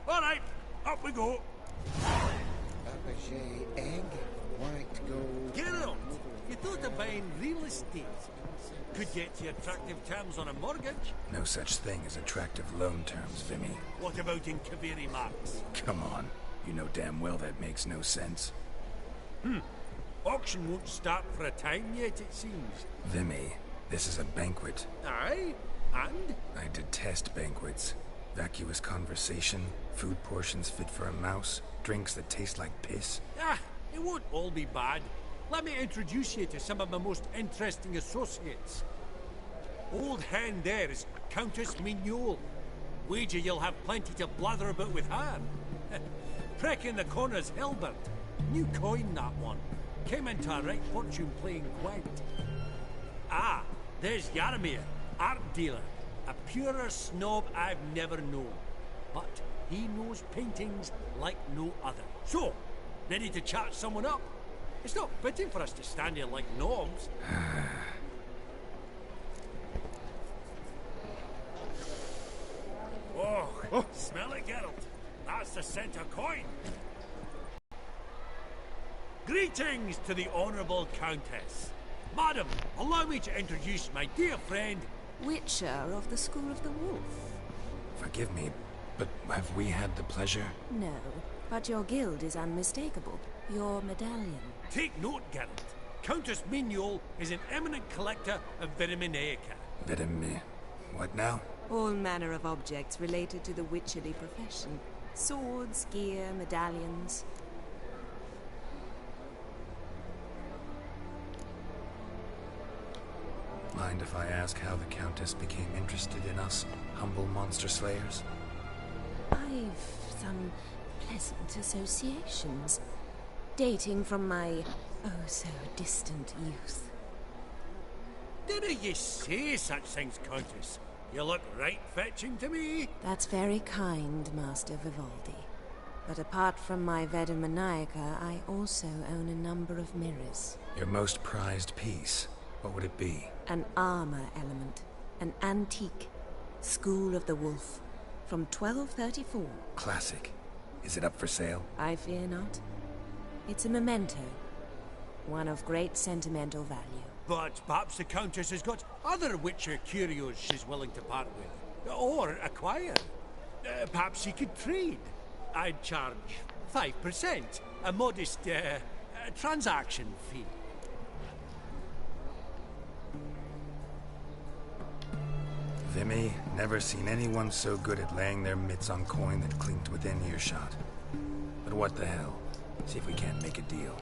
All right, up we go. Papache, egg, white gold. Geralt, you thought of buying real estate? Could get you attractive terms on a mortgage. No such thing as attractive loan terms, Vimy. What about in Kaviri Marks? Come on. You know damn well that makes no sense. Auction won't start for a time yet, it seems. Vimy, this is a banquet. Aye? And? I detest banquets. Vacuous conversation, food portions fit for a mouse, drinks that taste like piss. Ah, it won't all be bad. Let me introduce you to some of my most interesting associates. Old hand there is Countess Mignole. Wager you'll have plenty to blather about with her. Prick in the corner's Hilbert. New coin, that one. Came into a right fortune playing Gwent. Ah, there's Yaromir, art dealer. A purer snob I've never known. But he knows paintings like no other. So, ready to chat someone up? It's not fitting for us to stand here like knobs. Oh, smell it, Geralt. That's the center coin. Greetings to the Honourable Countess. Madam, allow me to introduce my dear friend... Witcher of the School of the Wolf. Forgive me, but have we had the pleasure? No, but your guild is unmistakable. Your medallion. Take note, Geralt. Countess Mignole is an eminent collector of Viriminaica. What now? All manner of objects related to the witcherly profession. Swords, gear, medallions. Mind if I ask how the Countess became interested in us, humble monster slayers? I've some pleasant associations, dating from my oh-so-distant youth. Didn't you say such things, Countess? You look right fetching to me. That's very kind, Master Vivaldi. But apart from my Viriminaica, I also own a number of mirrors. Your most prized piece? What would it be? An armor element. An antique. School of the Wolf. From 1234. Classic. Is it up for sale? I fear not. It's a memento. One of great sentimental value. But perhaps the Countess has got other Witcher curios she's willing to part with. Or acquire. Perhaps she could trade. I'd charge 5%. A modest transaction fee. Vimy, never seen anyone so good at laying their mitts on coin that clinked within earshot. But what the hell? See if we can't make a deal.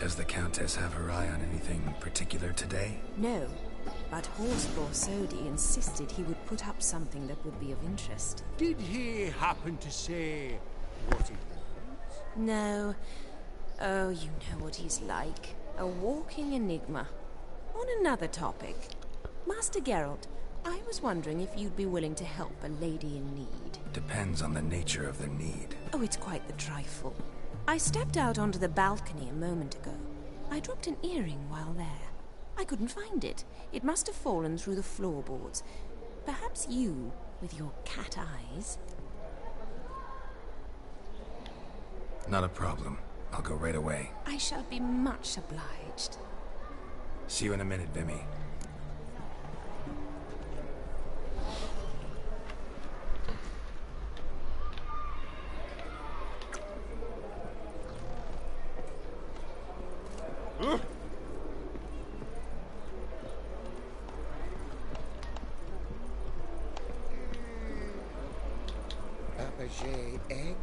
Does the Countess have her eye on anything particular today? No, but Horst Borsodi insisted he would put up something that would be of interest. Did he happen to say what it was? No, Oh, you know what he's like. A walking enigma. On another topic, Master Geralt, I was wondering if you'd be willing to help a lady in need. Depends on the nature of the need. Oh, it's quite the trifle. I stepped out onto the balcony a moment ago. I dropped an earring while there. I couldn't find it. It must have fallen through the floorboards. Perhaps you, with your cat eyes... Not a problem. I'll go right away. I shall be much obliged. See you in a minute, Vimy. Fabergé egg,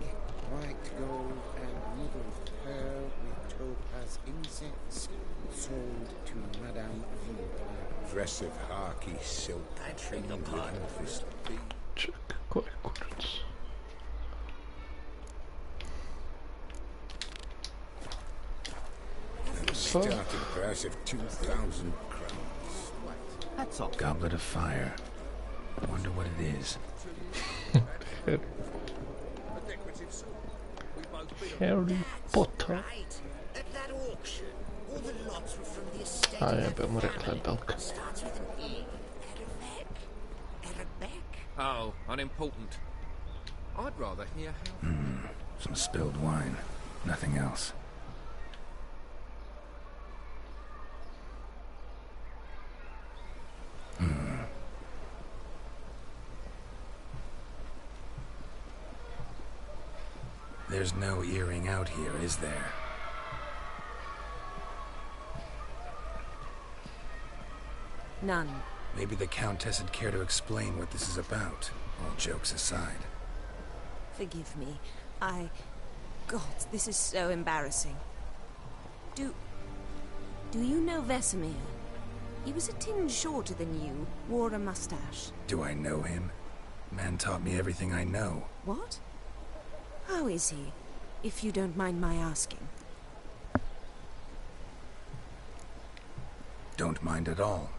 white gold and muddled pearl with topaz insets, sold to Madame Villa. Dress of harky silk. I'd shrink a pot. Check, koj kurac. Starting price of 2,000 crowns. That's all. Goblet of fire. Wonder what it is. Harry Potter. At that auction, all the lots were from the estate. A jebem mu rekla belka. Starts with an E. Oh, unimportant. I'd rather hear how... Some spilled wine. Nothing else. There's no earring out here, is there? None. Maybe the Countess would care to explain what this is about, all jokes aside. Forgive me. God, this is so embarrassing. Do you know Vesemir? He was a tinge shorter than you, wore a mustache. Do I know him? Man taught me everything I know. What? How is he, if you don't mind my asking? Don't mind at all.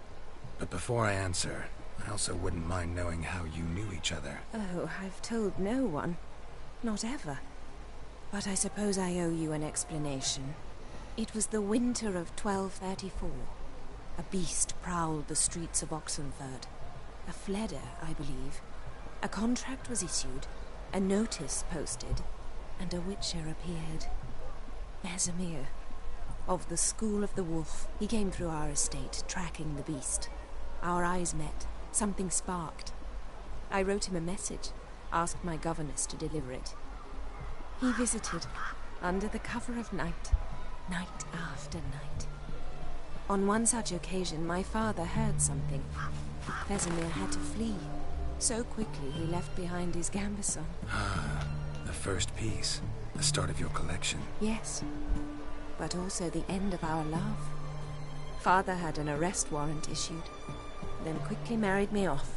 But before I answer, I also wouldn't mind knowing how you knew each other. Oh, I've told no one. Not ever. But I suppose I owe you an explanation. It was the winter of 1234. A beast prowled the streets of Oxenford. A fledder, I believe. A contract was issued, a notice posted, and a witcher appeared. Vesemir. Of the School of the Wolf. He came through our estate, tracking the beast. Our eyes met. Something sparked. I wrote him a message, asked my governess to deliver it. He visited, under the cover of night, night after night. On one such occasion, my father heard something. Vesemir had to flee. So quickly he left behind his gambeson. Ah, the first piece. The start of your collection. Yes, but also the end of our love. Father had an arrest warrant issued, then quickly married me off.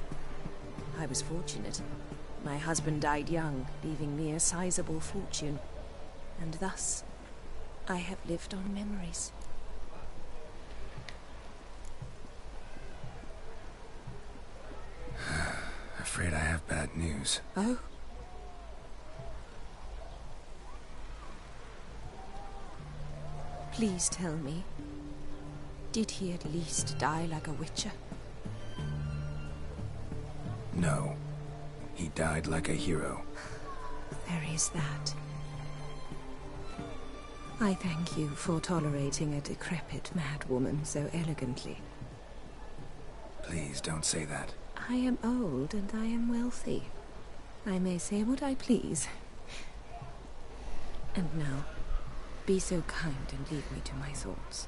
I was fortunate. My husband died young, leaving me a sizable fortune. And thus, I have lived on memories. Afraid I have bad news. Oh? Please tell me, did he at least die like a witcher? No. He died like a hero. There is that. I thank you for tolerating a decrepit madwoman so elegantly. Please don't say that. I am old and I am wealthy. I may say what I please. And now, be so kind and leave me to my thoughts.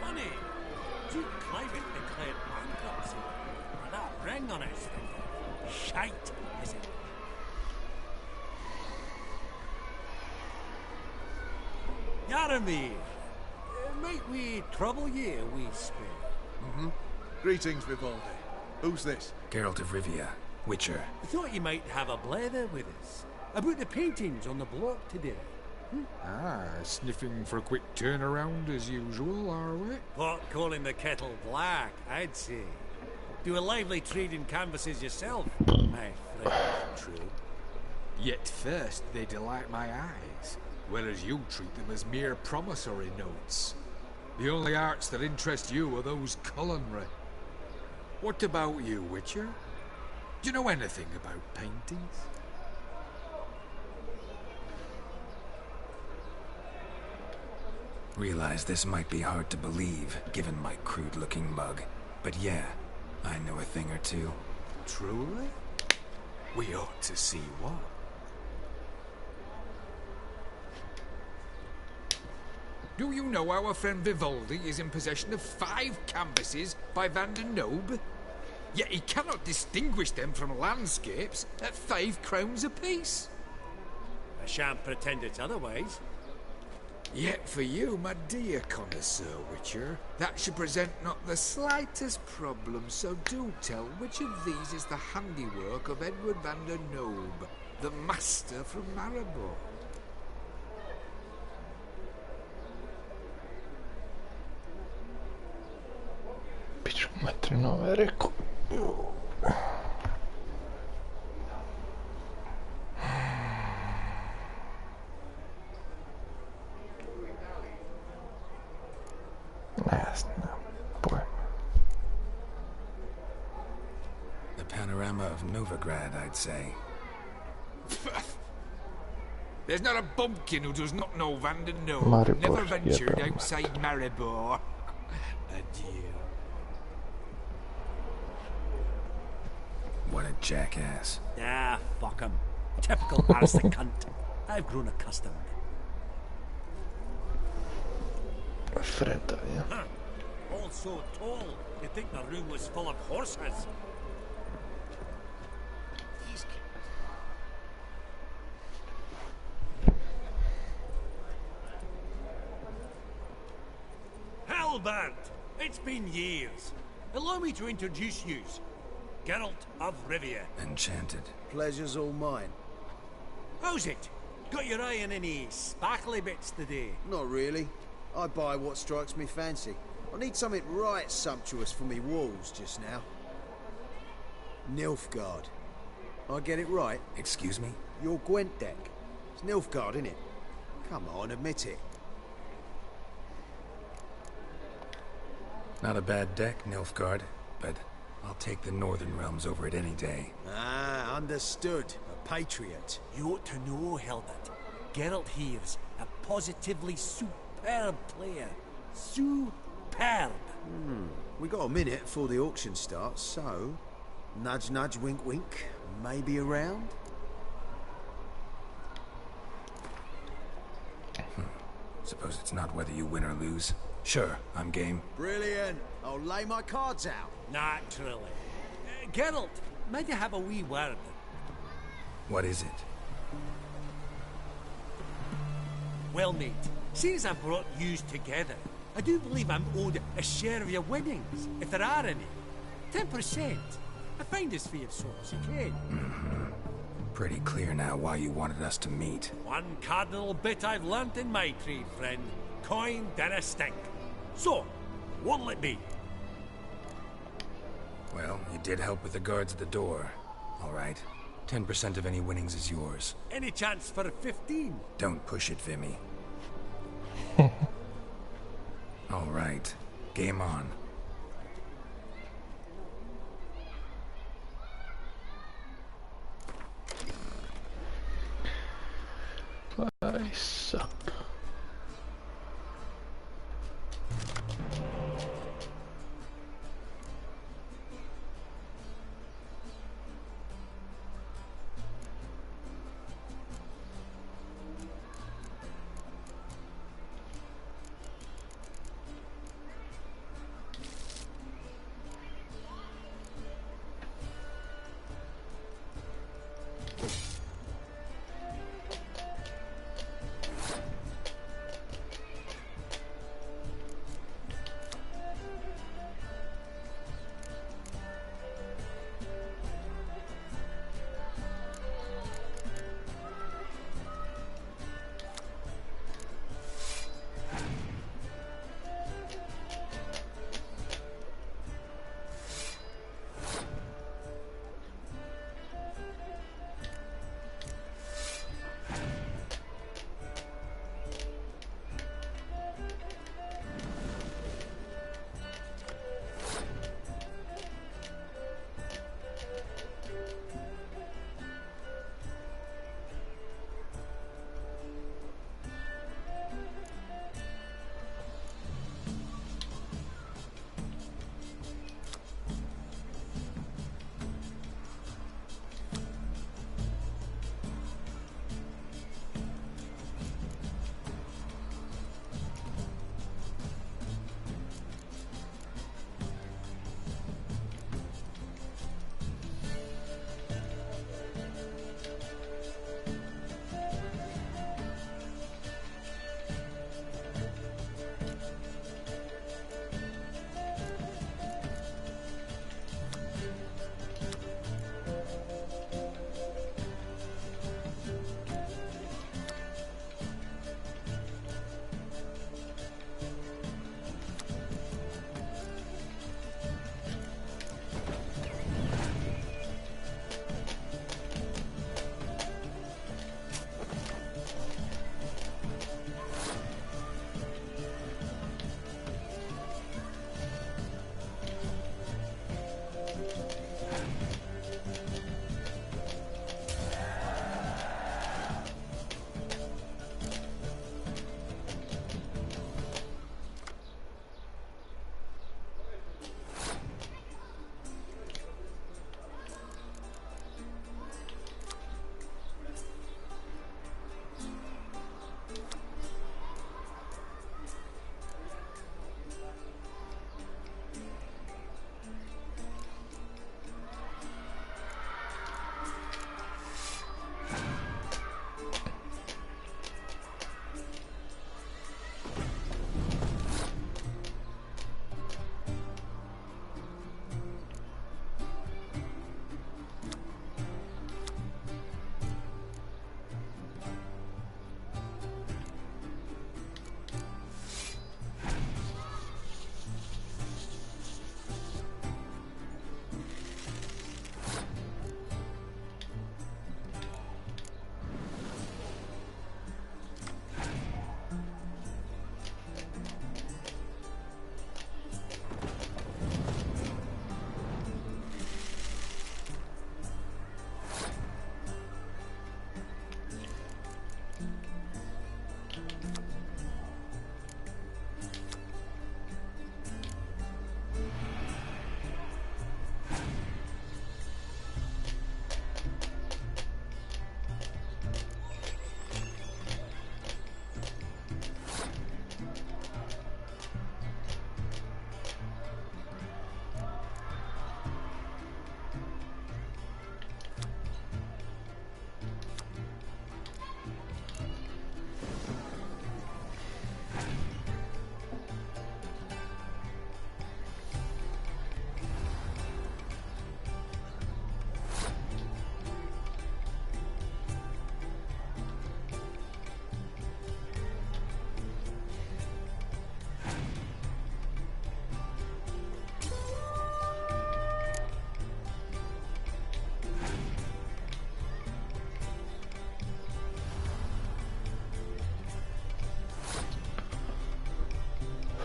Funny, Duke Clive declared bankruptcy. And that ring on his finger. Shite, is it? Faramir, might we trouble ye a wee spell? Mm-hmm. Greetings, Vivaldi. Who's this? Geralt of Rivia, Witcher. I thought you might have a blather with us about the paintings on the block today. Ah, sniffing for a quick turnaround as usual, are we? Pot calling the kettle black, I'd say. Do a lively trade in canvases yourself, my friend. True. Yet first they delight my eyes, whereas you treat them as mere promissory notes. The only arts that interest you are those culinary. What about you, Witcher? Do you know anything about paintings? Realize this might be hard to believe, given my crude-looking mug. But yeah, I know a thing or two. Truly? We ought to see what. Do you know our friend Vivaldi is in possession of 5 canvases by Van der Nobe? Yet he cannot distinguish them from landscapes at 5 crowns apiece. I shan't pretend it's otherwise. Yet for you, my dear connoisseur Witcher, that should present not the slightest problem, so do tell which of these is the handiwork of Edward van der Nobe, the master from Maribor. Piču materinu je rekao. The panorama of Novigrad, I'd say. There's not a bumpkin who does not know Van der Nobe. Maribor, Never ventured jebem. outside Maribor. Adieu. What a jackass. Ah, fuck him. Typical arse cunt. I've grown accustomed. Fredda, ja. Huh. All so tall, you'd think the room was full of horses. Hellbent! It's been years. Allow me to introduce yous. Geralt of Rivia. Enchanted. Pleasure's all mine. How's it? Got your eye on any sparkly bits today? Not really. I buy what strikes me fancy. I need something right sumptuous for me walls just now. Nilfgaard. I get it right? Excuse me? Your Gwent deck. It's Nilfgaard, innit? Come on, admit it. Not a bad deck, Nilfgaard, but I'll take the Northern Realms over it any day. Ah, understood. A patriot. You ought to know, Helbert. Geralt here's a positively superb player. Superb. We got a minute before the auction starts, so... Nudge, nudge, wink, wink. Maybe around? Suppose it's not whether you win or lose. Sure, I'm game. Brilliant. I'll lay my cards out. Naturally. Geralt, might I have a wee word? What is it? Well, mate, since I brought yous together, I do believe I'm owed a share of your winnings, if there are any. 10%. I find this for you so as you can. Pretty clear now why you wanted us to meet. One cardinal bit I've learnt in my trade, friend. Coin dinna stink. So, what'll it be? Well, you did help with the guards at the door. All right. 10% of any winnings is yours. Any chance for 15? Don't push it, Vimy. All right. Game on. Nice up.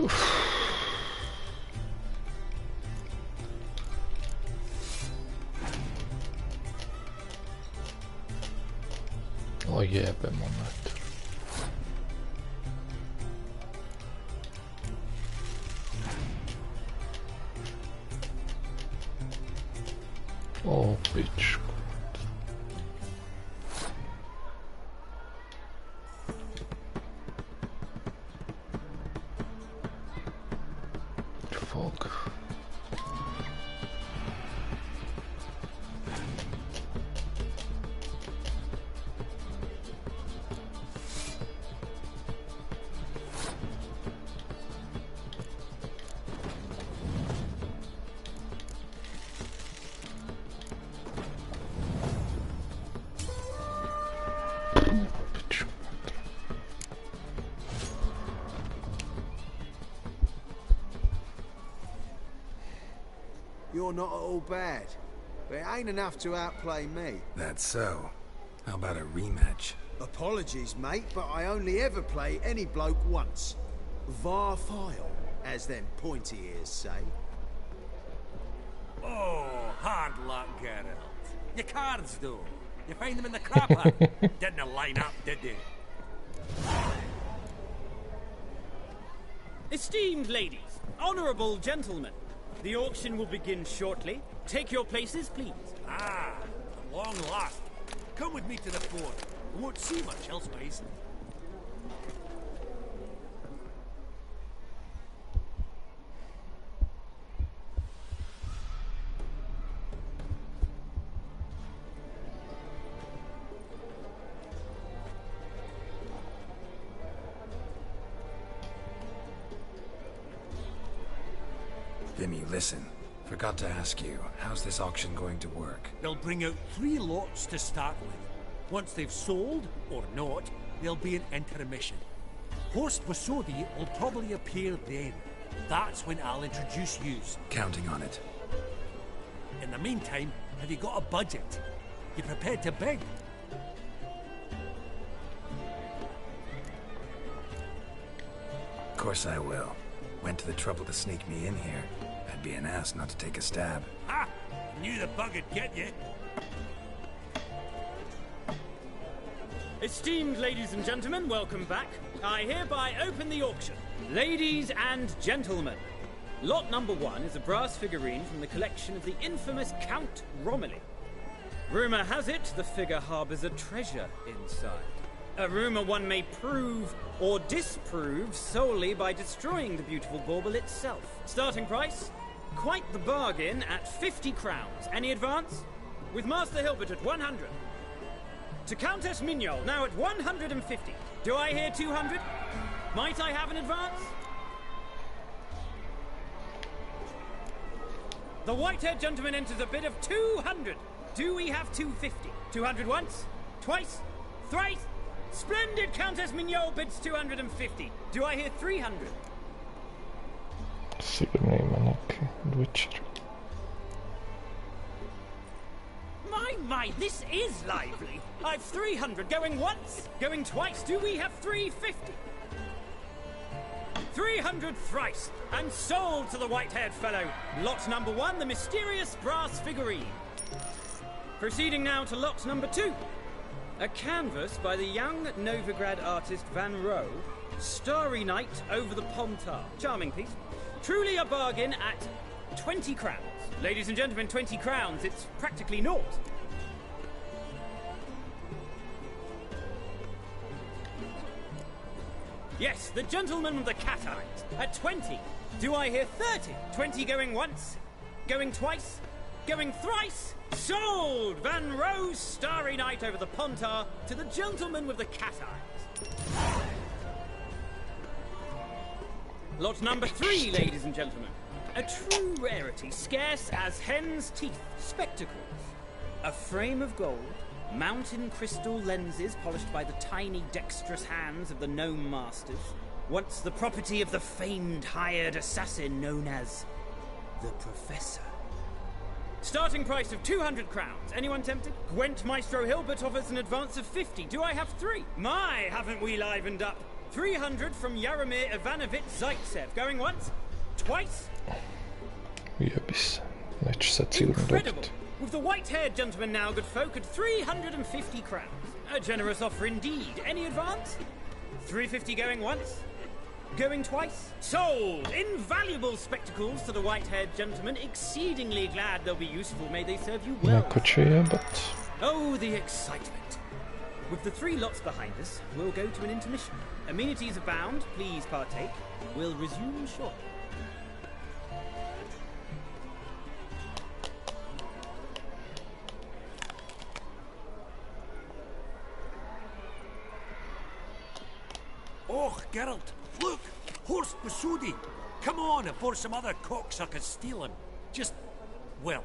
O jebe, moment. O pičku. Fuck. You're not at all bad, but it ain't enough to outplay me. That's so. How about a rematch? Apologies, mate, but I only ever play any bloke once. Var file, as them pointy ears say. Oh, hard luck, Geralt. Your cards, though. You find them in the crapper. Didn't line up, did they? Esteemed ladies, honourable gentlemen, the auction will begin shortly. Take your places, please. Ah, at long last. Come with me to the fort. We won't see much elsewise. Vimy, listen. Forgot to ask you, how's this auction going to work? They'll bring out 3 lots to start with. Once they've sold, or not, there'll be an intermission. Horst Wasodi will probably appear then. That's when I'll introduce yous. Counting on it. In the meantime, have you got a budget? You prepared to bid? Of course I will. Went to the trouble to sneak me in here. I'd be an ass not to take a stab. Ha! Knew the bug would get you. Esteemed ladies and gentlemen, welcome back. I hereby open the auction. Ladies and gentlemen, lot number 1 is a brass figurine from the collection of the infamous Count Romilly. Rumour has it the figure harbours a treasure inside. A rumour one may prove or disprove solely by destroying the beautiful bauble itself. Starting price? Quite the bargain at 50 crowns. Any advance? With Master Hilbert at 100. To Countess Mignol, now at 150. Do I hear 200? Might I have an advance? The white-haired gentleman enters a bid of 200. Do we have 250? 200 once? Twice? Thrice? Splendid! Countess Mignol bids 250. Do I hear 300? Sigurno ima neki Witcher. My, this is lively. I've 300 going once, going twice. Do we have 350? 300 thrice, and sold to the white-haired fellow. Lot number 1, the mysterious brass figurine. Proceeding now to lot number 2. A canvas by the young Novigrad artist Van Rohe, Starry Night over the Pontar. Charming piece. Truly a bargain at 20 crowns. Ladies and gentlemen, 20 crowns, it's practically naught. Yes, the gentleman with the cat eyes, at 20. Do I hear 30? 20 going once, going twice, going thrice? Sold! Van Rohe's Starry Night over the Pontar to the gentleman with the cat eyes. Lot number 3, ladies and gentlemen. A true rarity, scarce as hen's teeth. Spectacles. A frame of gold, mountain crystal lenses polished by the tiny dexterous hands of the gnome masters. Once the property of the famed hired assassin known as the Professor. Starting price of 200 crowns. Anyone tempted? Gwent Maestro Hilbert offers an advance of 50. Do I have 3? My, haven't we livened up? 300 from Yaromir Ivanovich Zaitsev. Going once, twice. Jebis. Neće sad sigurno dobiti. With the white-haired gentleman now, good folk, at 350 crowns. A generous offer indeed. Any advance? 350 going once? Going twice? Sold! Invaluable spectacles to the white-haired gentleman. Exceedingly glad they'll be useful. May they serve you well. Neko će jebat. Oh, the excitement. With the 3 lots behind us, we'll go to an intermission. Amenities abound. Please partake. We'll resume shortly. Oh, Geralt, look! Horst Basudi! Come on before some other cocksuckers steal him. Just, well,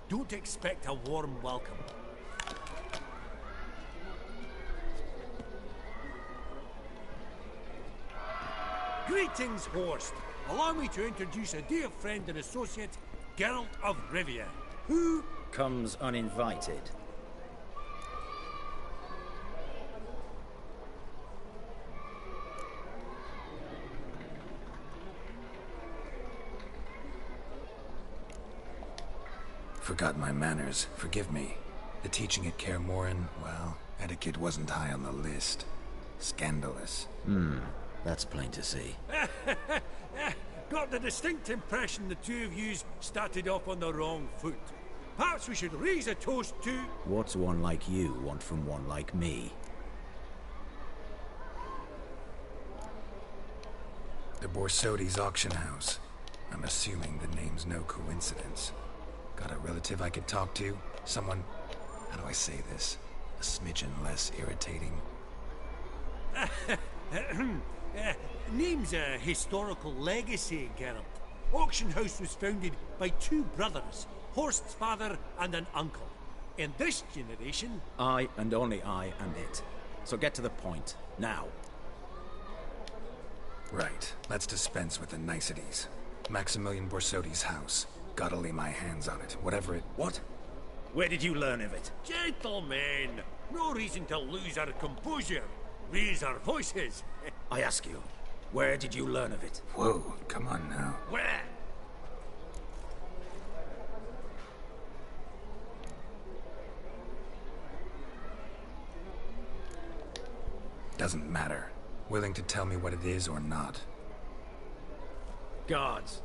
don't expect a warm welcome. Greetings, Horst. Allow me to introduce a dear friend and associate, Geralt of Rivia, who comes uninvited. Forgot my manners. Forgive me. The teaching at Kaer Morhen, well, etiquette wasn't high on the list. Scandalous. That's plain to see. Got the distinct impression the two of yous started off on the wrong foot. Perhaps we should raise a toast to... What's one like you want from one like me? The Borsodi's auction house. I'm assuming the name's no coincidence. Got a relative I could talk to? Someone, how do I say this? A smidgen less irritating. Name's a historical legacy, Geralt. Auction house was founded by 2 brothers, Horst's father and an uncle. In this generation... I and only I am it. So get to the point, now. Right, let's dispense with the niceties. Maximilian Borsodi's house. Gotta lay my hands on it, whatever it... What? Where did you learn of it? Gentlemen, no reason to lose our composure. Raise our voices. I ask you, where did you learn of it? Whoa, come on now. Where? Doesn't matter. Willing to tell me what it is or not? Guards,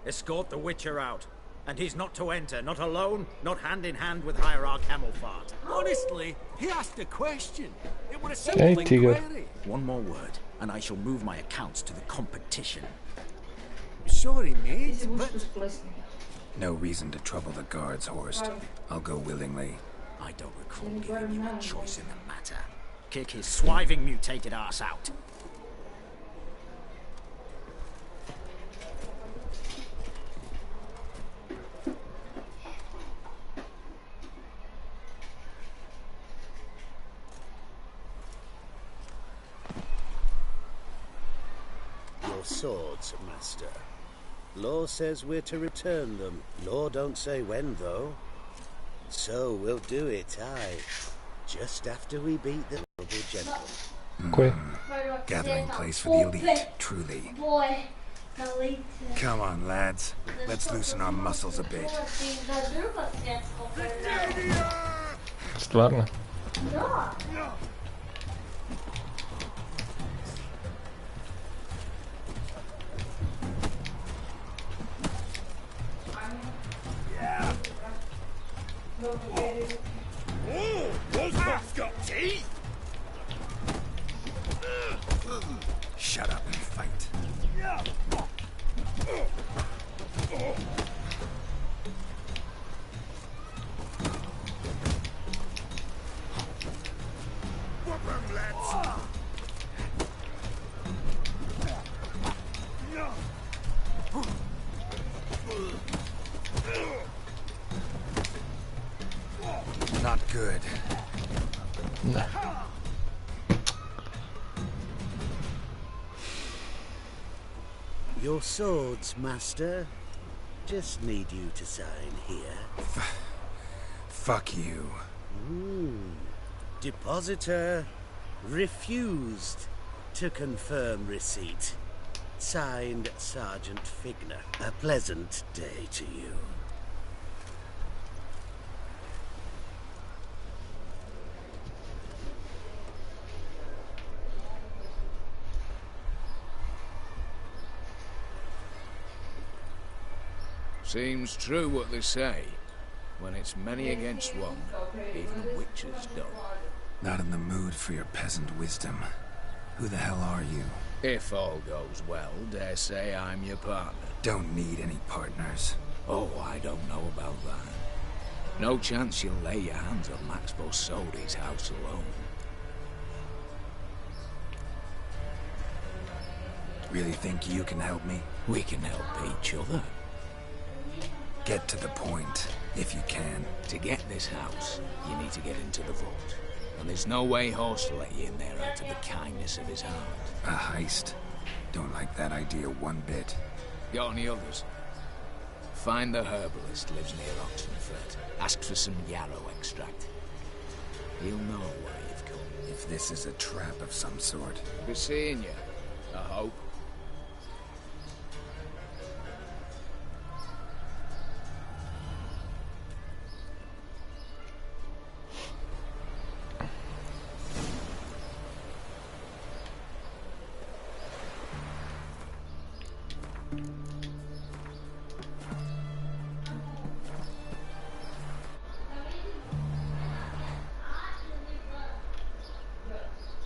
escort the Witcher out. And he's not to enter, not alone, not hand in hand with Hierarch Hamelfart. Honestly, he asked a question. It was a simple inquiry. One more word, and I shall move my accounts to the competition. Sorry, mate, but... No reason to trouble the guards, Horst. I'll go willingly. I don't recall giving you a choice in the matter. Kick his swiving mutated ass out. Your swords, Master. Law says we're to return them. Law don't say when, though. So we'll do it, aye. Just after we beat the noble gentleman. Gathering place for the elite, truly. Come on, lads. Let's loosen our muscles a bit. Stvarno. Oh, those folks got teeth! Shut up and fight. Whoop 'em, lads! Not good. No. Your swords, Master. Just need you to sign here. Fuck you. Depositor refused. To confirm receipt. Signed, Sergeant Figner. A pleasant day to you. Seems true what they say. When it's many against one, even witches don't. Not in the mood for your peasant wisdom. Who the hell are you? If all goes well, dare say I'm your partner. Don't need any partners. Oh, I don't know about that. No chance you'll lay your hands on Max Bossodi's house alone. Really think you can help me? We can help each other. Get to the point, if you can. To get this house, you need to get into the vault. And there's no way Horst will let you in there out of the kindness of his heart. A heist? Don't like that idea one bit. Got any others? Find the herbalist lives near Oxenford. Ask for some yarrow extract. He'll know why you've come. If this is a trap of some sort. Be seeing you, I hope.